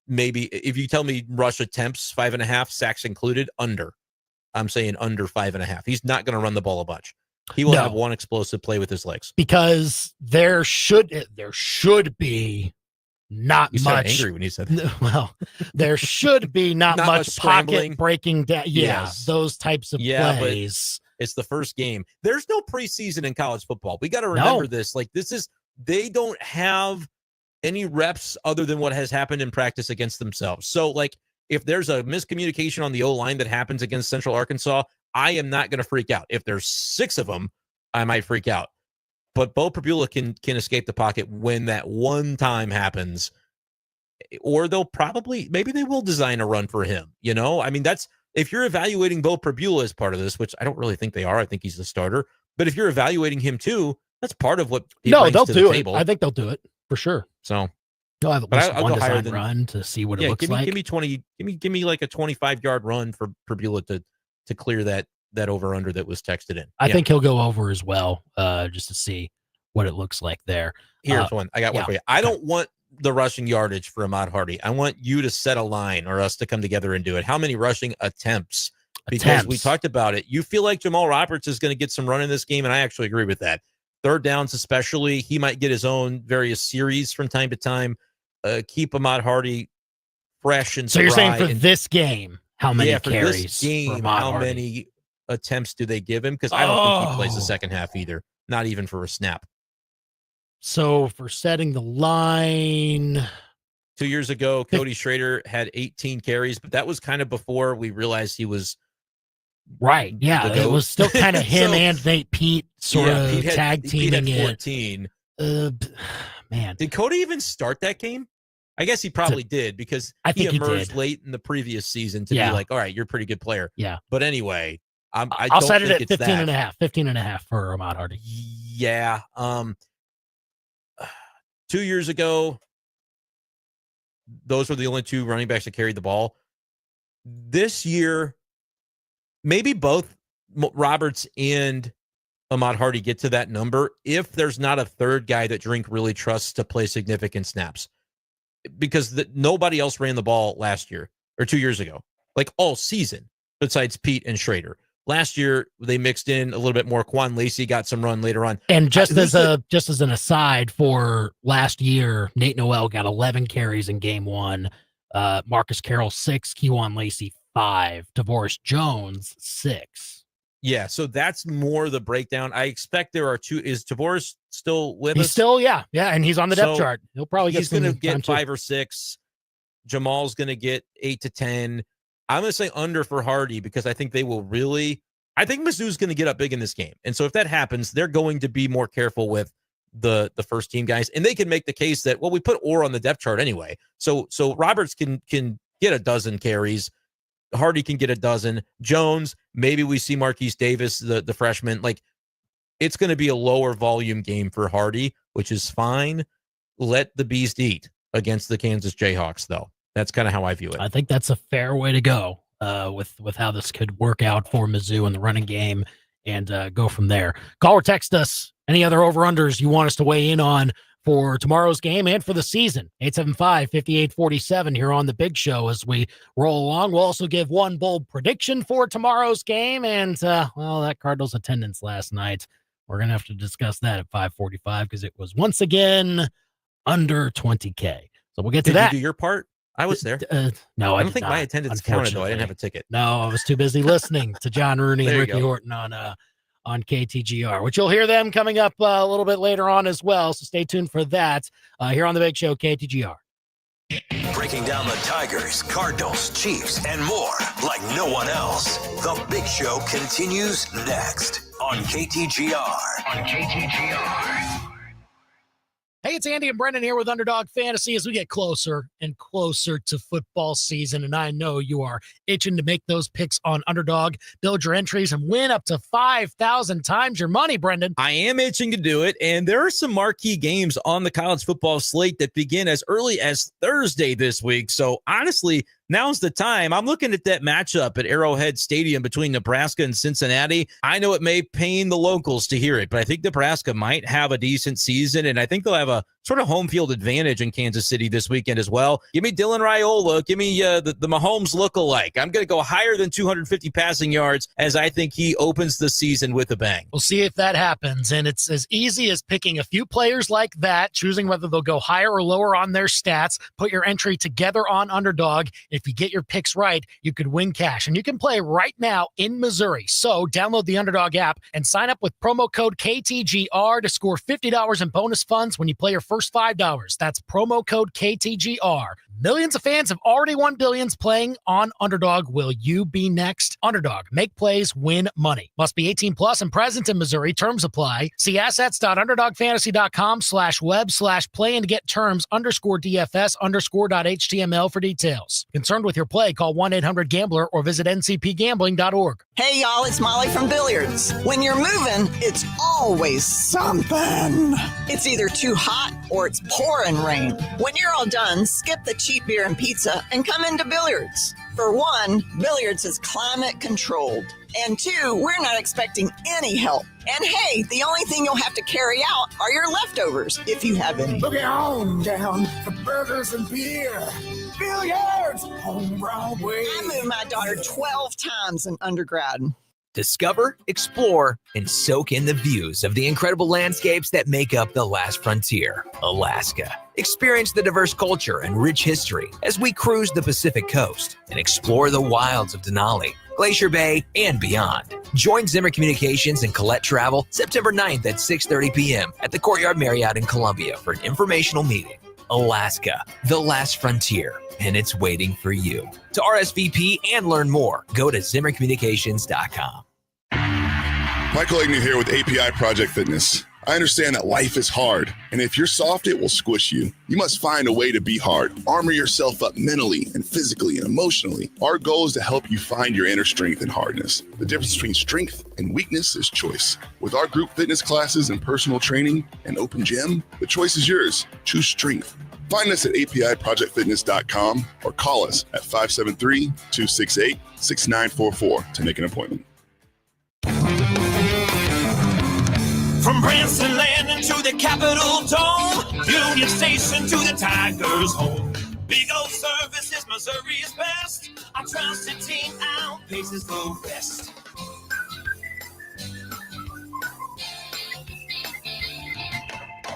maybe, if you tell me rush attempts, 5.5, sacks included, under. I'm saying under 5.5. He's not going to run the ball a bunch. He will have 1 explosive play with his legs. Because there should be not you much. Angry when he said that. Well, there should be not much pocket breaking down. Yeah, those types of plays. But it's the first game. There's no preseason in college football. We got to remember this. They don't have any reps other than what has happened in practice against themselves. So, if there's a miscommunication on the O-line that happens against Central Arkansas, I am not going to freak out. If there's 6 of them, I might freak out. But Bo Perbula can escape the pocket when that one time happens, or maybe they will design a run for him. I mean, if you're evaluating Bo Perbula as part of this, which I don't really think they are. I think he's the starter. But if you're evaluating him too, that's part of what he brings to the table. I think they'll do it for sure. So they'll have at least one design run to see what it looks like. Give me 20. Give me like a 25-yard run for Perbula to clear that over under that was texted in. I think he'll go over as well, just to see what it looks like there. Here's one. I got one for you. I don't want the rushing yardage for Ahmad Hardy. I want you to set a line, or us to come together and do it. How many rushing attempts? Because we talked about it. You feel like Jamal Roberts is going to get some run in this game, and I actually agree with that. Third downs especially, he might get his own various series from time to time. Keep Ahmad Hardy fresh and so you're saying for this game, how many for carries? This game, how many attempts do they give him? Because I don't think he plays the second half either, not even for a snap. So for setting the line, 2 years ago, Cody Schrader had 18 carries, but that was kind of before we realized he was right. Yeah, the it GOAT. was still kind of him So- and Nate Pete sort of Pete had- tag Pete had teaming 14. Man, Did Cody even start that game? I guess he probably did because I think he emerged did. late in the previous season to Yeah. be like, all right, you're a pretty good player. Yeah. But anyway, I I'll don't set it think at it's 15 that. and a half. 15 and a half for Ahmad Hardy. Yeah. 2 years ago, those were the only two running backs that carried the ball. This year, maybe both Roberts and Ahmad Hardy get to that number if there's not a third guy that Drink really trusts to play significant snaps. Because nobody else ran the ball last year or 2 years ago, like all season, besides Pete and Schrader. Last year, they mixed in a little bit more. Quan Lacey got some run later on. And just as an aside, for last year, Nate Noel got 11 carries in game one. Marcus Carroll 6, Kejuan Lacey 5, DeVoris Jones 6. Yeah, so that's more the breakdown. I expect there are two. Is Tavoris still with us? He's still, yeah, and he's on the depth So chart. He'll probably get he's going to some time get too. 5 or 6. Jamal's going to get 8 to 10. I'm going to say under for Hardy because I think they will really. I think Mizzou's going to get up big in this game, and so if that happens, they're going to be more careful with the first team guys, and they can make the case that we put Orr on the depth chart anyway. So Roberts can get a dozen carries. Hardy can get a dozen. Jones, maybe we see Marquise Davis, the freshman. Like, it's going to be a lower volume game for Hardy, which is fine. Let the beast eat against the Kansas Jayhawks, though. That's kind of how I view it. I think that's a fair way to go with how this could work out for Mizzou in the running game and go from there. Call or text us any other over-unders you want us to weigh in on for tomorrow's game and for the season. 875-5847 here on The Big Show as we roll along. We'll also give one bold prediction for tomorrow's game. And, that Cardinals attendance last night, we're going to have to discuss that at 5:45 because it was once again under 20K. So we'll get to that. Did you do your part? I was there. No, I don't think my attendance counted, though. I didn't have a ticket. No, I was too busy listening to John Rooney and There you Ricky go. Horton on KTGR, which you'll hear them coming up a little bit later on as well. So stay tuned for that here on The Big Show, KTGR. Breaking down the Tigers, Cardinals, Chiefs, and more like no one else. The Big Show continues next on KTGR. Hey, it's Andy and Brenden here with Underdog Fantasy as we get closer and closer to football season. And I know you are itching to make those picks on Underdog, build your entries, and win up to 5,000 times your money, Brenden. I am itching to do it, and there are some marquee games on the college football slate that begin as early as Thursday this week. So honestly, now's the time. I'm looking at that matchup at Arrowhead Stadium between Nebraska and Cincinnati. I know it may pain the locals to hear it, but I think Nebraska might have a decent season, and I think they'll have a sort of home field advantage in Kansas City this weekend as well. Give me Dylan Raiola. Give me the Mahomes lookalike. I'm going to go higher than 250 passing yards as I think he opens the season with a bang. We'll see if that happens. And it's as easy as picking a few players like that, choosing whether they'll go higher or lower on their stats, put your entry together on Underdog. If you get your picks right, you could win cash. And you can play right now in Missouri. So download the Underdog app and sign up with promo code KTGR to score $50 in bonus funds when you play your first $5. That's promo code KTGR. Millions of fans have already won billions playing on Underdog. Will you be next? Underdog. Make plays, win money. Must be 18 plus and present in Missouri. Terms apply. See assets.underdogfantasy.com/web/play and get terms _DFS_.html for details. Concerned with your play? Call 1-800-GAMBLER or visit ncpgambling.org. Hey, y'all, it's Molly from Billiards. When you're moving, it's always something. It's either too hot or it's pouring rain. When you're all done, skip the cheap beer and pizza and come into Billiards. For one, Billiards is climate controlled. And two, we're not expecting any help. And hey, the only thing you'll have to carry out are your leftovers, if you have any. Looking on down for burgers and beer. Billiards on Broadway. I moved my daughter 12 times in undergrad. Discover, explore, and soak in the views of the incredible landscapes that make up the last frontier, Alaska. Experience the diverse culture and rich history as we cruise the Pacific coast and explore the wilds of Denali, Glacier Bay, and beyond. Join Zimmer Communications and Colette Travel September 9th at 6:30 p.m. at the Courtyard Marriott in Columbia for an informational meeting. Alaska, the last frontier, and it's waiting for you. To RSVP and learn more, go to ZimmerCommunications.com. Michael Agnew here with API Project Fitness. I understand that life is hard, and if you're soft, it will squish you. You must find a way to be hard. Armor yourself up mentally and physically and emotionally. Our goal is to help you find your inner strength and hardness. The difference between strength and weakness is choice. With our group fitness classes and personal training and open gym, the choice is yours. Choose strength. Find us at apiprojectfitness.com or call us at 573-268-6944 to make an appointment. From Branson Landing to the Capitol Dome, Union Station to the Tigers' home. Big old service is Missouri's best. Our trusted team outpaces the rest.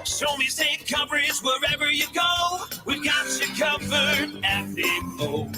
Show me safe coverage wherever you go. We've got you covered at Big O.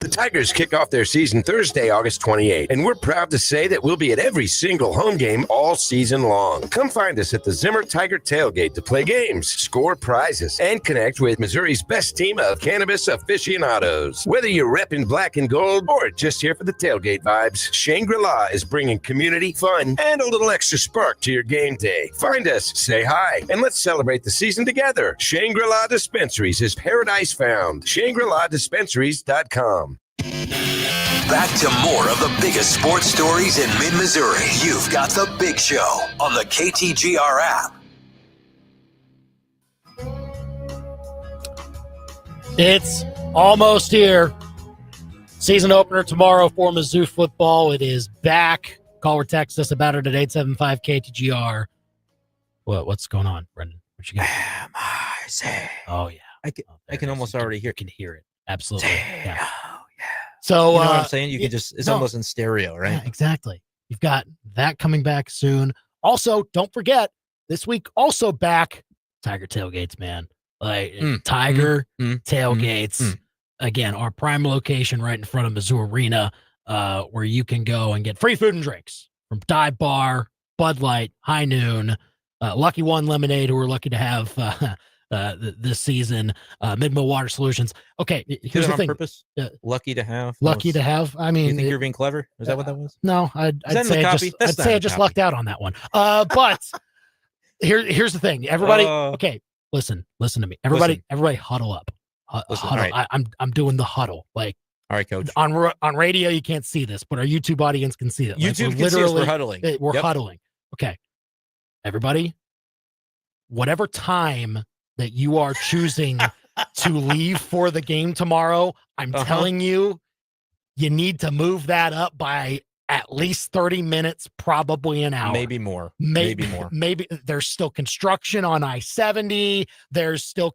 The Tigers kick off their season Thursday, August 28th, and we're proud to say that we'll be at every single home game all season long. Come find us at the Zimmer Tiger Tailgate to play games, score prizes, and connect with Missouri's best team of cannabis aficionados. Whether you're repping black and gold or just here for the tailgate vibes, Shangri-La is bringing community, fun, and a little extra spark to your game day. Find us, say hi, and let's celebrate the season together. Shangri-La Dispensaries is paradise found. ShangriLaDispensaries.com. Back to more of the biggest sports stories in mid-Missouri. You've got The Big Show on the KTGR app. It's almost here. Season opener tomorrow for Mizzou football. It is back. Call or text us about it at 875-KTGR. What's going on, Brenden? What you got? Oh, yeah. I can almost already hear. You can hear it. Absolutely. Yeah. Yeah. So, you know what I'm saying? You can it's almost in stereo, right? Yeah, exactly. You've got that coming back soon. Also, don't forget, this week also back, Tiger Tailgates, man. Like, Tiger Tailgates. Again, our prime location right in front of Mizzou Arena, where you can go and get free food and drinks from Dive Bar, Bud Light, High Noon, Lucky One Lemonade, who we're lucky to have this season, Midmo Water Solutions. Okay, here's the thing. Purpose? Lucky to have. Lucky to have. I mean, you think you're being clever? Is that what that was? No, I'd say I just lucked out on that one. But here's the thing. Everybody, okay, listen to me. Everybody huddle up. Huddle. Right. I'm doing the huddle. Like, all right, coach. On radio, you can't see this, but our YouTube audience can see it. YouTube can see us. We're huddling. We're huddling. Okay, everybody, whatever time that you are choosing to leave for the game tomorrow, I'm telling you, you need to move that up by at least 30 minutes, probably an hour. Maybe more. Maybe there's still construction on I-70. There's still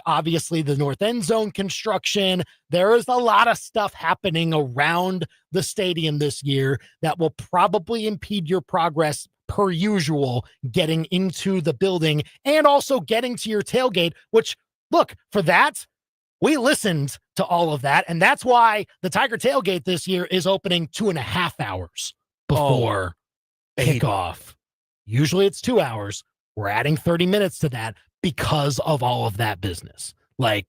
obviously the north end zone construction. There is a lot of stuff happening around the stadium this year that will probably impede your progress per usual getting into the building and also getting to your tailgate, which, look, for that, we listened to all of that. And that's why the Tiger Tailgate this year is opening 2.5 hours before kickoff. Usually it's 2 hours. We're adding 30 minutes to that because of all of that business. Like,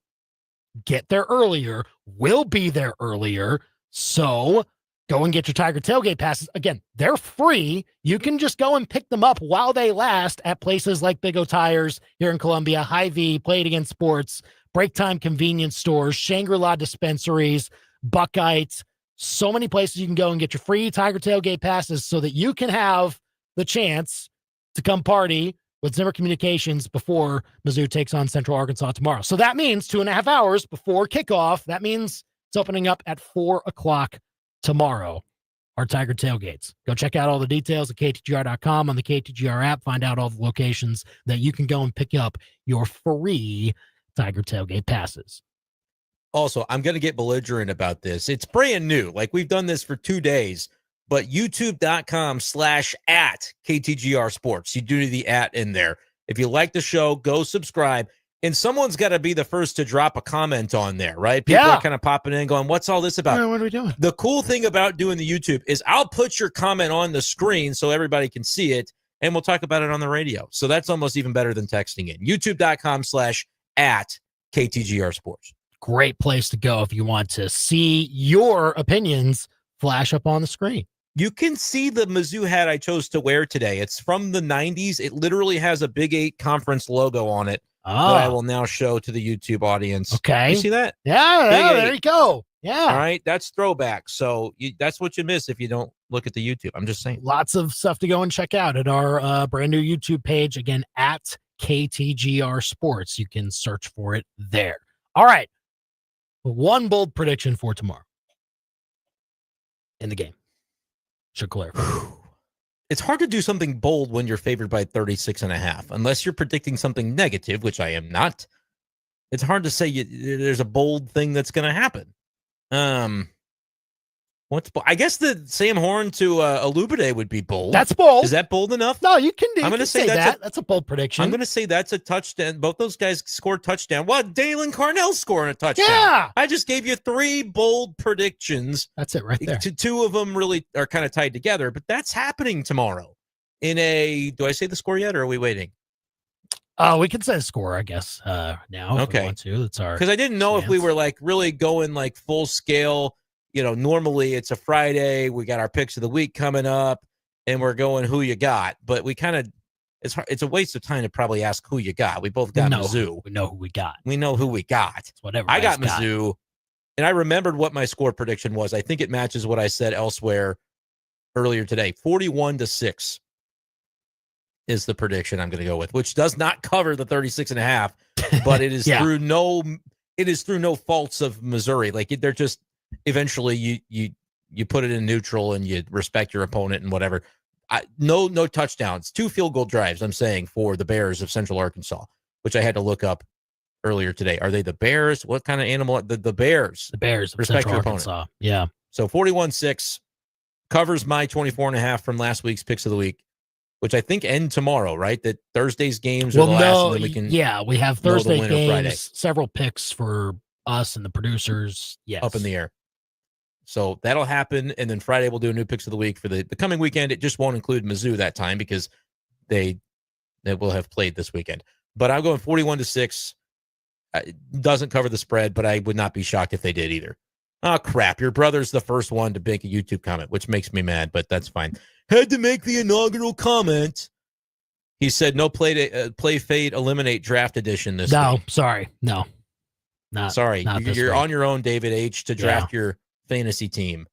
get there earlier. We'll be there earlier. So go and get your Tiger Tailgate passes. Again, they're free. You can just go and pick them up while they last at places like Big O Tires here in Columbia, Hy-Vee, Play It Again Sports, Break Time Convenience Stores, Shangri-La Dispensaries, Buckeyes. So many places you can go and get your free Tiger Tailgate passes so that you can have the chance to come party with Zimmer Communications before Mizzou takes on Central Arkansas tomorrow. So that means 2.5 hours before kickoff. That means it's opening up at 4 o'clock tomorrow, our Tiger Tailgates. Go check out all the details at ktgr.com, on the KTGR app. Find out all the locations that you can go and pick up your free Tiger Tailgate passes. Also, I'm going to get belligerent about this. It's brand new. Like, we've done this for 2 days, but youtube.com/@KTGR Sports. You do need the @ in there. If you like the show, go subscribe. And someone's got to be the first to drop a comment on there, right? People are kind of popping in going, what's all this about? What are we doing? The cool thing about doing the YouTube is I'll put your comment on the screen so everybody can see it, and we'll talk about it on the radio. So that's almost even better than texting in. YouTube.com/@KTGR Sports. Great place to go if you want to see your opinions flash up on the screen. You can see the Mizzou hat I chose to wear today. It's from the 90s. It literally has a Big 8 conference logo on it. That I will now show to the YouTube audience. Okay. You see that? Yeah, there you go. Yeah. All right. That's throwback. So that's what you miss if you don't look at the YouTube. I'm just saying. Lots of stuff to go and check out at our brand new YouTube page. Again, at KTGR Sports. You can search for it there. All right. One bold prediction for tomorrow in the game. Should clarify. It's hard to do something bold when you're favored by 36.5, unless you're predicting something negative, which I am not. It's hard to say there's a bold thing that's going to happen. I guess the Sam Horn to Alubade would be bold. That's bold. Is that bold enough? No, you can. I'm going to say that's a bold prediction. I'm going to say that's a touchdown. Both those guys scored touchdown. What? Dalen Carnell scoring a touchdown. Yeah. I just gave you 3 bold predictions. That's it right there. Two of them really are kind of tied together, but that's happening tomorrow. Do I say the score yet, or are we waiting? We can say the score, I guess. Now, if we want to. That's our. Because I didn't know if we were like really going like full scale. Normally it's a Friday. We got our picks of the week coming up, and we're going who you got. But we kind of, it's a waste of time to probably ask who you got. We both got Mizzou. We know who we got. We know who we got. It's whatever. I got Mizzou, and I remembered what my score prediction was. I think it matches what I said elsewhere earlier today. 41-6 is the prediction I'm going to go with, which does not cover the 36.5, but it is through no faults of Missouri. Like they're just. Eventually, you put it in neutral and you respect your opponent and whatever. No touchdowns, 2 field goal drives. I'm saying for the Bears of Central Arkansas, which I had to look up earlier today. Are they the Bears? What kind of animal? The Bears. The Bears of respect Central your Arkansas. opponent. Yeah. So 41-6 covers my 24.5 from last week's picks of the week, which I think end tomorrow. Right? That Thursday's games are the last, and then we can. Yeah, we have Thursday games. Friday. Several picks for us and the producers. Yes, up in the air. So that'll happen, and then Friday we'll do a new picks of the week for the coming weekend. It just won't include Mizzou that time because they will have played this weekend. But I'm going 41-6. Doesn't cover the spread, but I would not be shocked if they did either. Oh, crap. Your brother's the first one to make a YouTube comment, which makes me mad, but that's fine. Had to make the inaugural comment. He said no play fade, eliminate draft edition this week. Sorry. No. Sorry. Not You're on your own, David H., to draft your fantasy team,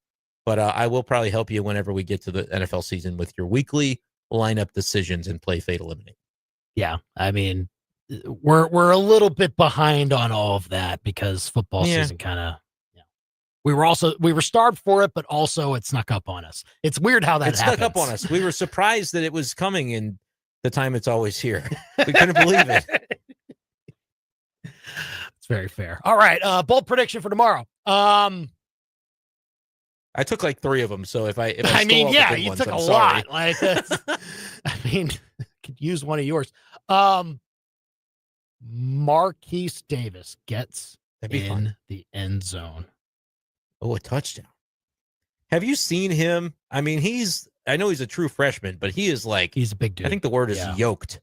but I will probably help you whenever we get to the NFL season with your weekly lineup decisions and play fade eliminate. Yeah, I mean, we're a little bit behind on all of that because football season kind of. We were starved for it, but also it snuck up on us. It's weird how that happens. Snuck up on us. We were surprised that it was coming in the time it's always here. We couldn't believe it. It's very fair. All right, bold prediction for tomorrow. I took like 3 of them, so if I mean, you ones, took I'm a sorry. lot. Like, I mean, could use one of yours. Marquise Davis gets in the end zone. Oh, a touchdown! Have you seen him? I mean, I know he's a true freshman, but he's a big dude. I think the word is yoked.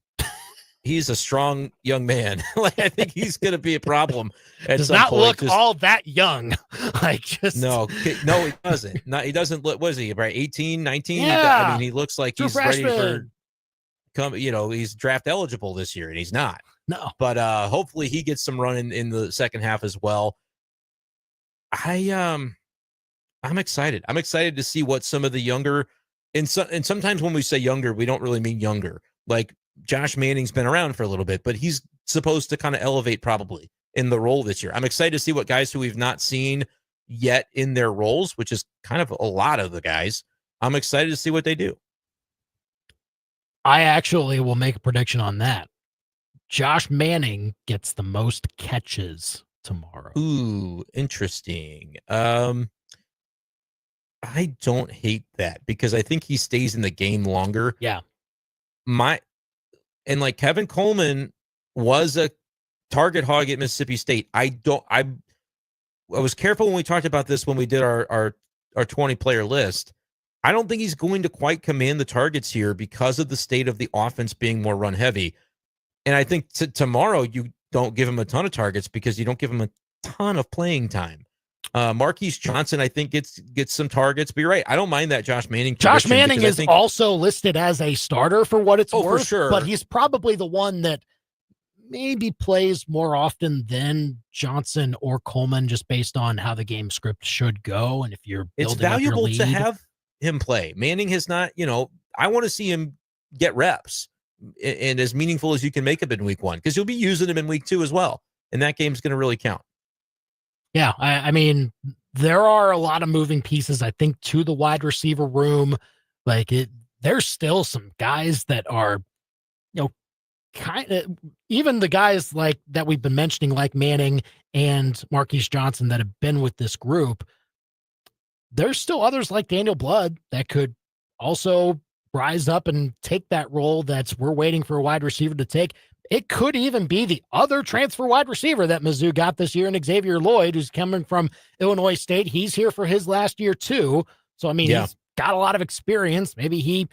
He's a strong young man. I think he's going to be a problem. Does not look all that young. No, he doesn't. He doesn't look. What is he? About 18, 19? Yeah. I mean, he looks like he's ready for he's draft eligible this year, and he's not. No, but hopefully he gets some run in the second half as well. I'm excited. I'm excited to see what some of the younger and sometimes when we say younger, we don't really mean younger. Like Josh Manning's been around for a little bit, but he's supposed to kind of elevate probably in the role this year. I'm excited to see what guys who we've not seen yet in their roles, which is kind of a lot of the guys. I'm excited to see what they do. I actually will make a prediction on that. Josh Manning gets the most catches tomorrow. Ooh, interesting. I don't hate that because I think he stays in the game longer. Yeah. Kevin Coleman was a target hog at Mississippi State. I was careful when we talked about this when we did our 20-player list. I don't think he's going to quite command the targets here because of the state of the offense being more run heavy. And I think tomorrow you don't give him a ton of targets because you don't give him a ton of playing time. Marquise Johnson, I think, gets some targets. But you're right. I don't mind that Josh Manning. Josh Manning is also listed as a starter for what it's worth. For sure. But he's probably the one that maybe plays more often than Johnson or Coleman, just based on how the game script should go. And if you're building it's valuable up your lead, to have him play. Manning has not, I want to see him get reps and as meaningful as you can make him in week 1, because you'll be using him in week 2 as well. And that game's going to really count. Yeah. I mean, there are a lot of moving pieces, I think, to the wide receiver room. There's still some guys that are, kind of, even the guys like that we've been mentioning, like Manning and Marquise Johnson, that have been with this group. There's still others like Daniel Blood that could also rise up and take that role we're waiting for a wide receiver to take. It could even be the other transfer wide receiver that Mizzou got this year, and Xavier Lloyd, who's coming from Illinois State. He's here for his last year too. So, I mean, he's got a lot of experience. Maybe he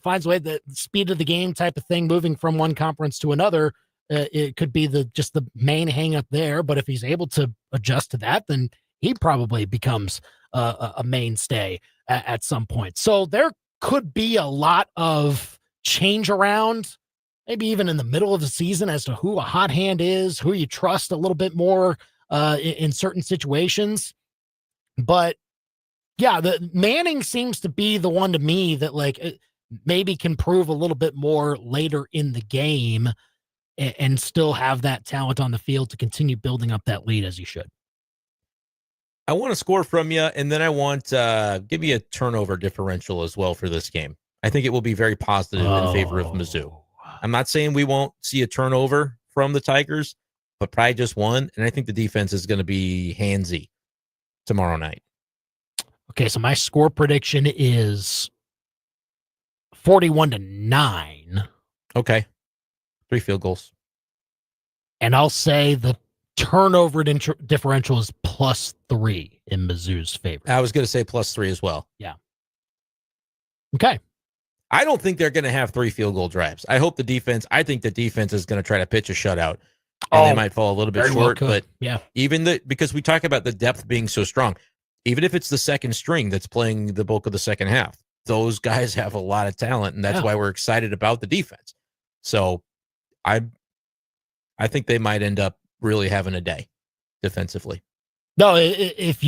finds a way, the speed of the game type of thing, moving from one conference to another. It could be just the main hang up there. But if he's able to adjust to that, then he probably becomes a mainstay at some point. So there could be a lot of change around, maybe even in the middle of the season, as to who a hot hand is, who you trust a little bit more in certain situations. But yeah, the Manning seems to be the one to me that maybe can prove a little bit more later in the game and still have that talent on the field to continue building up that lead as he should. I want a score from you, and then I want give me a turnover differential as well for this game. I think it will be very positive in favor of Mizzou. I'm not saying we won't see a turnover from the Tigers, but probably just one. And I think the defense is going to be handsy tomorrow night. Okay, so my score prediction is 41-9. Okay. 3 field goals. And I'll say the turnover differential is +3 in Mizzou's favor. I was going to say +3 as well. Yeah. Okay. I don't think they're going to have 3 field goal drives. I think the defense is going to try to pitch a shutout. And they might fall a little bit short, but yeah, because we talk about the depth being so strong, even if it's the second string that's playing the bulk of the second half, those guys have a lot of talent, and that's why we're excited about the defense. So I think they might end up really having a day defensively. No, if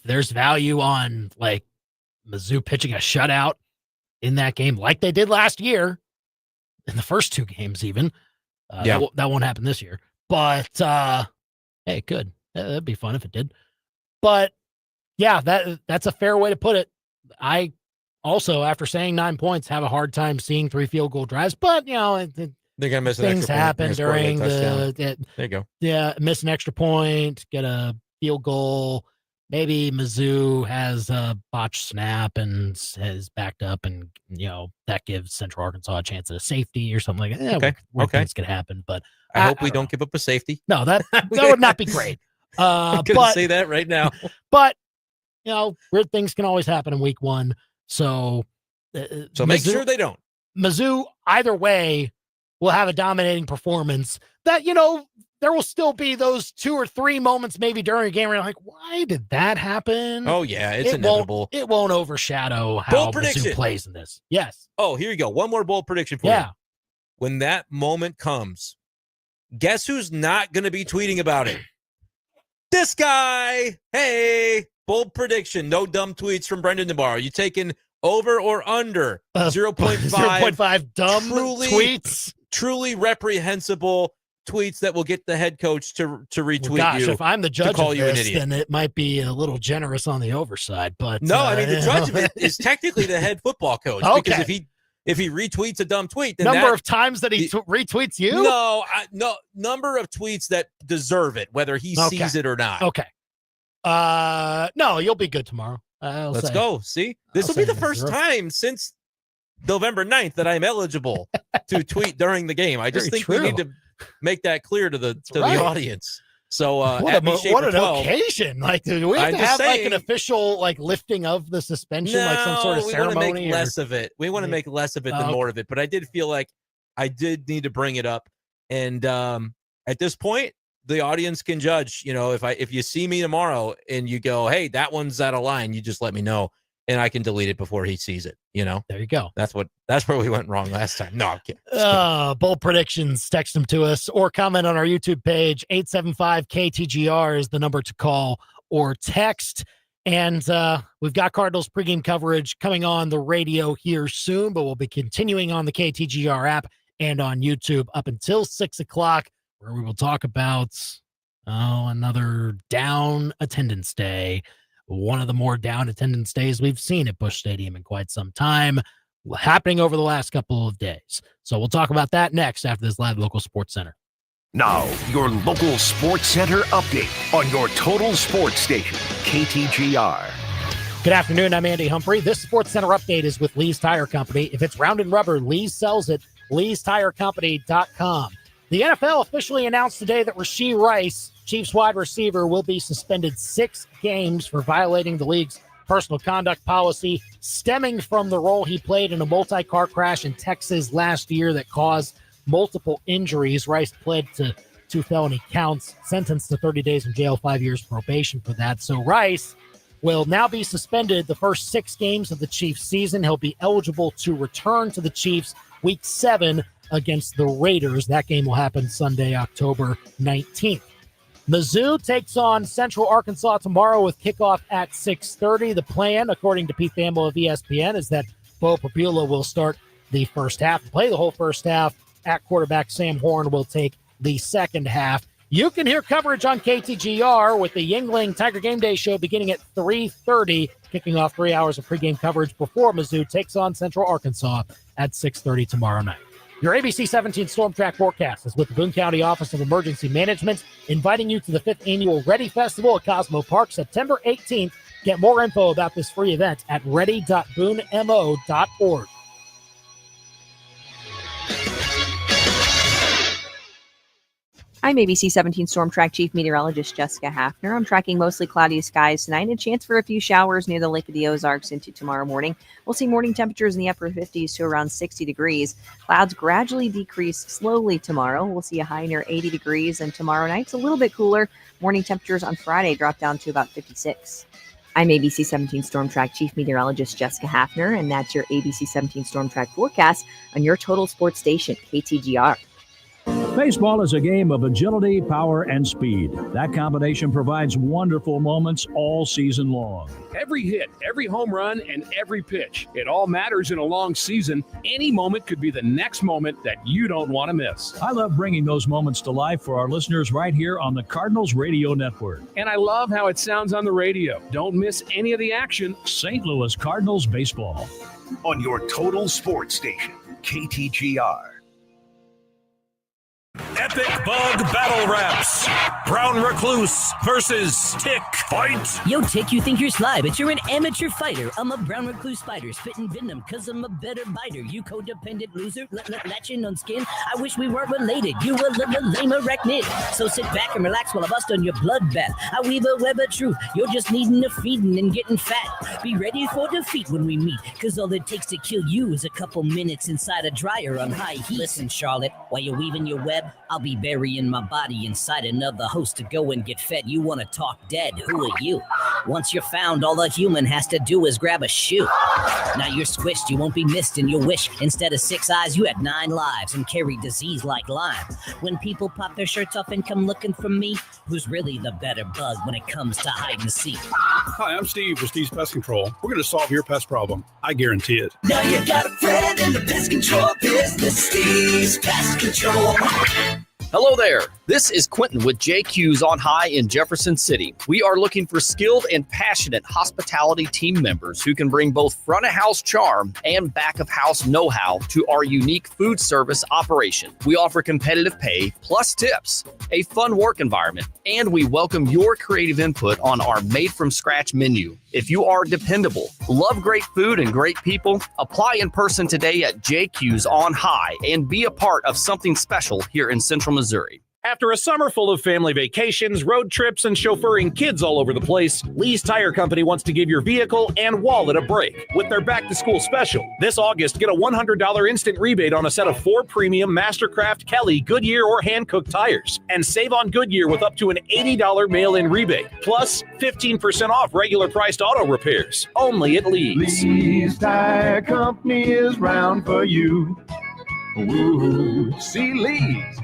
there's value on Mizzou pitching a shutout in that game, like they did last year in the first 2 games, even that won't happen this year. But hey, it could. That'd be fun if it did. But yeah, that's a fair way to put it. I also, after saying 9 points, have a hard time seeing 3 field goal drives. But they're gonna miss an things extra happen point, during there you go. Yeah, miss an extra point, get a field goal. Maybe Mizzou has a botched snap and has backed up, and that gives Central Arkansas a chance at a safety or something like that. Okay, things can happen, but I hope we don't give up a safety. No, that would not be great. I'm gonna say that right now. But weird things can always happen in week 1. So make sure they don't. Mizzou, either way, will have a dominating performance. That there will still be those 2 or 3 moments maybe during a game where you're like, why did that happen? Oh yeah, it's inevitable. It won't overshadow how Mizzou plays in this. Yes. Oh, here you go. One more bold prediction for you. When that moment comes, guess who's not going to be tweeting about it? This guy. Hey, bold prediction. No dumb tweets from Brenden tomorrow. You taking over or under 0.5? 0.5 dumb tweets. Truly reprehensible tweets that will get the head coach to retweet you. If I'm the judge call of you an this, idiot. then it might be a little generous on the overside. But no, I mean the judge of it is technically the head football coach. Okay. Because if he retweets a dumb tweet, then number of times that he retweets you? No, number of tweets that deserve it, whether he sees it or not. Okay. No, you'll be good tomorrow. Let's go. See, this will be the first time since November 9th that I'm eligible to tweet during the game. I just think we need to make that clear to the audience. So what an occasion! Like, do we have to have like an official like lifting of the suspension, like some sort of ceremony? We want to make less of it. We want to make less of it than more of it. But I did feel like I did need to bring it up. And at this point, the audience can judge. You know, if you see me tomorrow and you go, "Hey, that one's out of line," you just let me know, and I can delete it before he sees it. You know, there you go. That's where we went wrong last time. No, I'm kidding. Bold predictions. Text them to us or comment on our YouTube page. 875-KTGR is the number to call or text. And we've got Cardinals pregame coverage coming on the radio here soon, but we'll be continuing on the KTGR app and on YouTube up until 6 o'clock, where we will talk about another down attendance day. One of the more down attendance days we've seen at Busch Stadium in quite some time, happening over the last couple of days. So we'll talk about that next after this live local sports center. Now, your local sports center update on your total sports station, KTGR. Good afternoon. I'm Andy Humphrey. This sports center update is with Lee's Tire Company. If it's round and rubber, Lee's sells it. Lee'sTireCompany.com. The NFL officially announced today that Rashee Rice, Chiefs wide receiver, will be suspended 6 games for violating the league's personal conduct policy, stemming from the role he played in a multi-car crash in Texas last year that caused multiple injuries. Rice pled to 2 felony counts, sentenced to 30 days in jail, 5 years probation for that. So Rice will now be suspended the first 6 games of the Chiefs season. He'll be eligible to return to the Chiefs Week 7 against the Raiders. That game will happen Sunday, October 19th. Mizzou takes on Central Arkansas tomorrow with kickoff at 6:30. The plan, according to Pete Thamel of ESPN, is that Bo Papula will start the first half, play the whole first half. At quarterback, Sam Horn will take the second half. You can hear coverage on KTGR with the Yingling Tiger Game Day show beginning at 3:30, kicking off 3 hours of pregame coverage before Mizzou takes on Central Arkansas at 6:30 tomorrow night. Your ABC 17 Storm Track forecast is with the Boone County Office of Emergency Management, inviting you to the 5th Annual Ready Festival at Cosmo Park, September 18th. Get more info about this free event at ready.boonemo.org. I'm ABC 17 Storm Track Chief Meteorologist Jessica Hafner. I'm tracking mostly cloudy skies tonight and a chance for a few showers near the Lake of the Ozarks into tomorrow morning. We'll see morning temperatures in the upper 50s to around 60 degrees. Clouds gradually decrease slowly tomorrow. We'll see a high near 80 degrees, and tomorrow night's a little bit cooler. Morning temperatures on Friday drop down to about 56. I'm ABC 17 Storm Track Chief Meteorologist Jessica Hafner, and that's your ABC 17 Storm Track forecast on your total sports station, KTGR. Baseball is a game of agility, power, and speed. That combination provides wonderful moments all season long. Every hit, every home run, and every pitch. It all matters in a long season. Any moment could be the next moment that you don't want to miss. I love bringing those moments to life for our listeners right here on the Cardinals Radio Network. And I love how it sounds on the radio. Don't miss any of the action. St. Louis Cardinals baseball. On your total sports station, KTGR. Epic Bug Battle Raps. Brown Recluse versus Tick. Fight! Yo, Tick, you think you're sly, but you're an amateur fighter. I'm a brown recluse spider, spitting venom, cause I'm a better biter. You codependent loser, latching on skin. I wish we weren't related. You a lame arachnid. So sit back and relax while I bust on your bloodbath. I weave a web of truth. You're just needing a feeding and getting fat. Be ready for defeat when we meet, cause all it takes to kill you is a couple minutes inside a dryer on high heat. Listen, Charlotte, while you're weaving your web, I'll be burying my body inside another host to go and get fed. You want to talk dead? Who are you? Once you're found, all a human has to do is grab a shoe. Now you're squished, you won't be missed in your wish. Instead of 6 eyes, you had 9 lives and carry disease like Lyme. When people pop their shirts off and come looking for me, who's really the better bug when it comes to hide and seek? Hi, I'm Steve with Steve's Pest Control. We're going to solve your pest problem. I guarantee it. Now you got a friend in the pest control business, Steve's Pest Control. Hello there. This is Quentin with JQ's on High in Jefferson City. We are looking for skilled and passionate hospitality team members who can bring both front of house charm and back of house know-how to our unique food service operation. We offer competitive pay plus tips, a fun work environment, and we welcome your creative input on our made-from-scratch menu. If you are dependable, love great food and great people, apply in person today at JQ's on High and be a part of something special here in Central Missouri. After a summer full of family vacations, road trips, and chauffeuring kids all over the place, Lee's Tire Company wants to give your vehicle and wallet a break with their back-to-school special. This August, get a $100 instant rebate on a set of 4 premium Mastercraft, Kelly, Goodyear, or Hankook tires. And save on Goodyear with up to an $80 mail-in rebate. Plus, 15% off regular priced auto repairs. Only at Lee's. Lee's Tire Company is round for you. Ooh, see Lee's.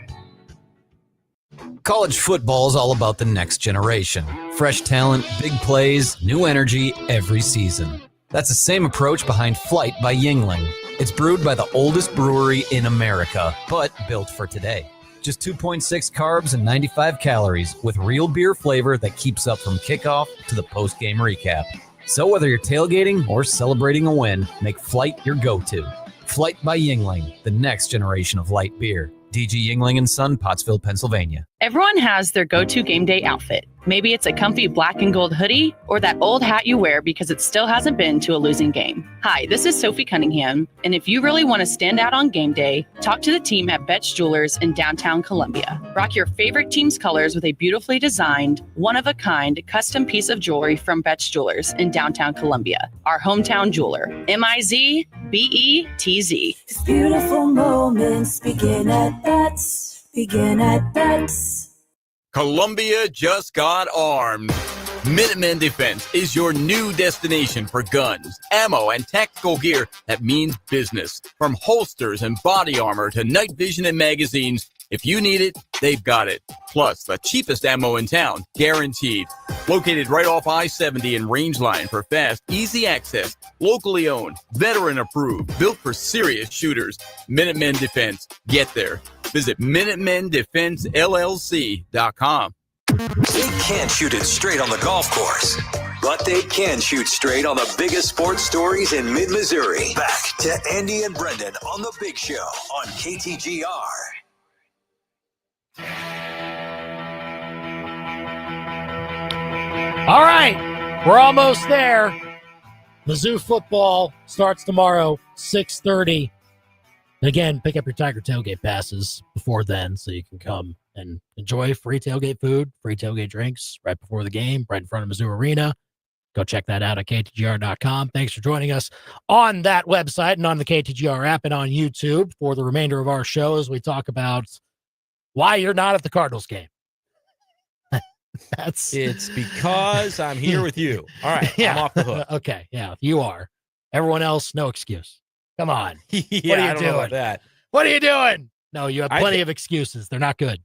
College football is all about the next generation. Fresh talent, big plays, new energy every season. That's the same approach behind Flight by Yingling. It's brewed by the oldest brewery in America, but built for today. Just 2.6 carbs and 95 calories with real beer flavor that keeps up from kickoff to the post-game recap. So whether you're tailgating or celebrating a win, make Flight your go-to. Flight by Yingling, the next generation of light beer. DG Yingling & Son, Pottsville, Pennsylvania. Everyone has their go-to game day outfit. Maybe it's a comfy black and gold hoodie or that old hat you wear because it still hasn't been to a losing game. Hi, this is Sophie Cunningham, and if you really want to stand out on game day, talk to the team at Betch Jewelers in downtown Columbia. Rock your favorite team's colors with a beautifully designed, one-of-a-kind custom piece of jewelry from Betch Jewelers in downtown Columbia, our hometown jeweler. MIZBETZ. These beautiful moments begin at Betts. Begin at Betts. Columbia just got armed. Minutemen Defense is your new destination for guns, ammo, and tactical gear that means business. From holsters and body armor to night vision and magazines, if you need it, they've got it. Plus, the cheapest ammo in town, guaranteed. Located right off I-70 and Rangeline for fast, easy access, locally owned, veteran approved, built for serious shooters. Minutemen Defense. Get there. Visit MinutemenDefenseLLC.com. They can't shoot it straight on the golf course, but they can shoot straight on the biggest sports stories in mid-Missouri. Back to Andy and Brenden on The Big Show on KTGR. All right, we're almost there. Mizzou football starts tomorrow, 6:30. Again, pick up your Tiger Tailgate passes before then so you can come and enjoy free tailgate food, free tailgate drinks right before the game, right in front of Mizzou Arena. Go check that out at ktgr.com. Thanks for joining us on that website and on the KTGR app and on YouTube for the remainder of our show as we talk about why you're not at the Cardinals game. It's because I'm here with you. All right, yeah. I'm off the hook. Okay, yeah, you are. Everyone else, no excuse. Come on. Yeah, what are you I don't doing? know about that. What are you doing? No, you have plenty of excuses. They're not good.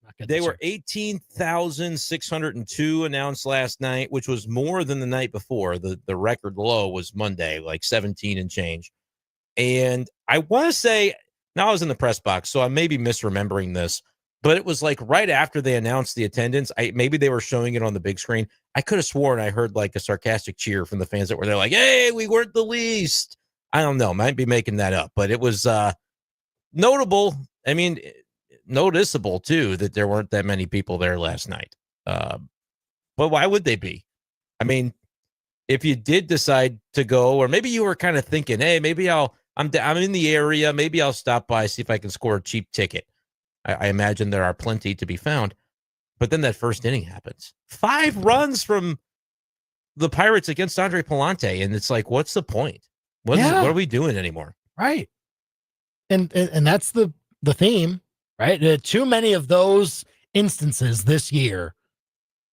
Not good. They were 18,602 announced last night, which was more than the night before. The record low was Monday, like 17 and change. And I want to say, now I was in the press box, so I may be misremembering this, but it was like right after they announced the attendance. Maybe they were showing it on the big screen. I could have sworn I heard like a sarcastic cheer from the fans that were there, like, "Hey, we weren't the least." I don't know. Might be making that up, but it was notable. I mean, noticeable too that there weren't that many people there last night. But why would they be? I mean, if you did decide to go, or maybe you were kind of thinking, "Hey, maybe I'm in the area. Maybe I'll stop by, see if I can score a cheap ticket." I imagine there are plenty to be found. But then that first inning happens. 5 runs from the Pirates against Andre Palante, and it's like, what's the point? What are we doing anymore? Right. And that's the theme, right? Too many of those instances this year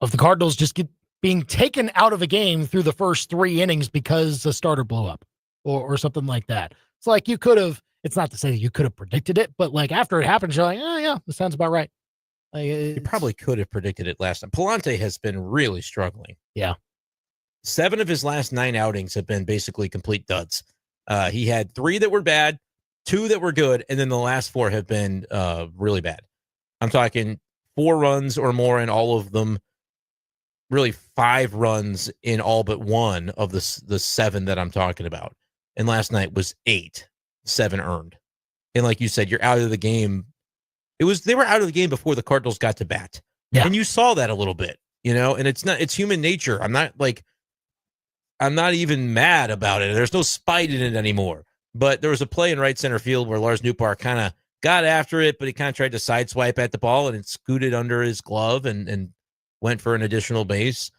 of the Cardinals just being taken out of a game through the first 3 innings because a starter blew up or something like that. It's like you could have, it's not to say that you could have predicted it, but like after it happens, you're like, oh yeah, this sounds about right. You probably could have predicted it last time. Palante has been really struggling. Yeah. 7 of his last 9 outings have been basically complete duds. He had 3 that were bad, 2 that were good, and then the last 4 have been really bad. I'm talking 4 runs or more in all of them. Really 5 runs in all but one of the 7 that I'm talking about. And last night was 8, 7 earned. And like you said, you're out of the game. They were out of the game before the Cardinals got to bat. Yeah. And you saw that a little bit, and it's human nature. I'm not even mad about it. There's no spite in it anymore. But there was a play in right center field where Lars Nootbaar kind of got after it, but he kind of tried to sideswipe at the ball, and it scooted under his glove and went for an additional base.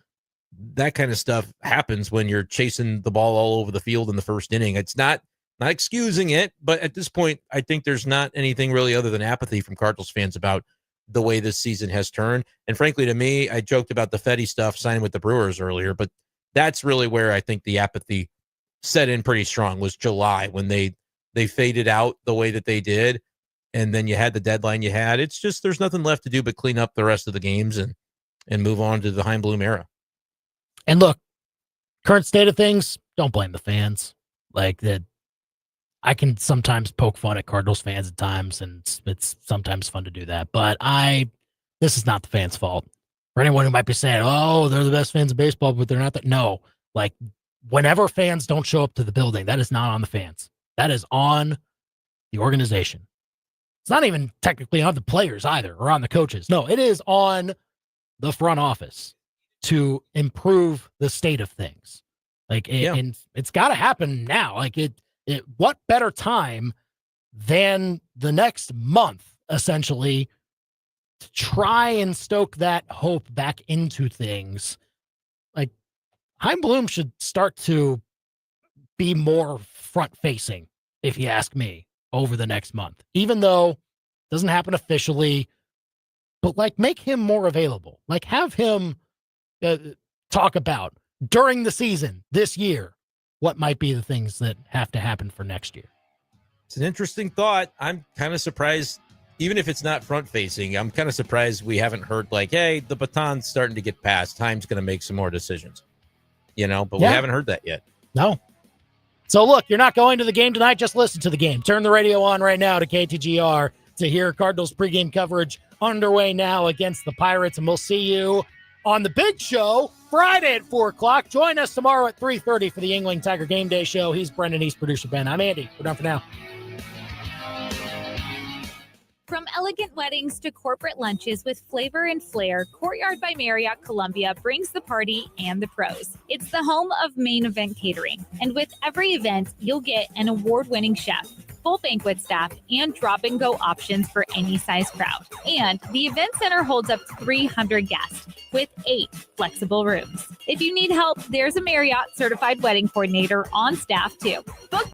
That kind of stuff happens when you're chasing the ball all over the field in the first inning. It's not excusing it, but at this point, I think there's not anything really other than apathy from Cardinals fans about the way this season has turned. And frankly, to me, I joked about the Fetty stuff signing with the Brewers earlier, but that's really where I think the apathy set in pretty strong, was July, when they faded out the way that they did. And then you had the deadline you had. It's just, there's nothing left to do but clean up the rest of the games and move on to the Chaim Bloom era. And look, current state of things, don't blame the fans. Like that, I can sometimes poke fun at Cardinals fans at times, and it's sometimes fun to do that. But this is not the fans' fault. For anyone who might be saying, "Oh, they're the best fans of baseball," but they're not. No, like whenever fans don't show up to the building, that is not on the fans. That is on the organization. It's not even technically on the players either, or on the coaches. No, it is on the front office to improve the state of things. And it's got to happen now. What better time than the next month, essentially, to try and stoke that hope back into things? Like, Chaim Bloom should start to be more front-facing, if you ask me, over the next month. Even though it doesn't happen officially, but, make him more available. Have him talk about, during the season, this year, what might be the things that have to happen for next year. It's an interesting thought. I'm kind of surprised, even if it's not front-facing, I'm kind of surprised we haven't heard, hey, the baton's starting to get passed. Time's going to make some more decisions. But we haven't heard that yet. No. So, look, you're not going to the game tonight. Just listen to the game. Turn the radio on right now to KTGR to hear Cardinals pregame coverage underway now against the Pirates, and we'll see you on the big show Friday at 4 o'clock. Join us tomorrow at 3:30 for the Yuengling Tiger Game Day Show. He's Brenden. He's producer Ben. I'm Andy. We're done for now. From elegant weddings to corporate lunches with flavor and flair, Courtyard by Marriott Columbia brings the party and the pros. It's the home of Main Event Catering. And with every event, you'll get an award-winning chef, full banquet staff, and drop-and-go options for any size crowd. And the event center holds up to 300 guests with 8 flexible rooms. If you need help, there's a Marriott certified wedding coordinator on staff too. Book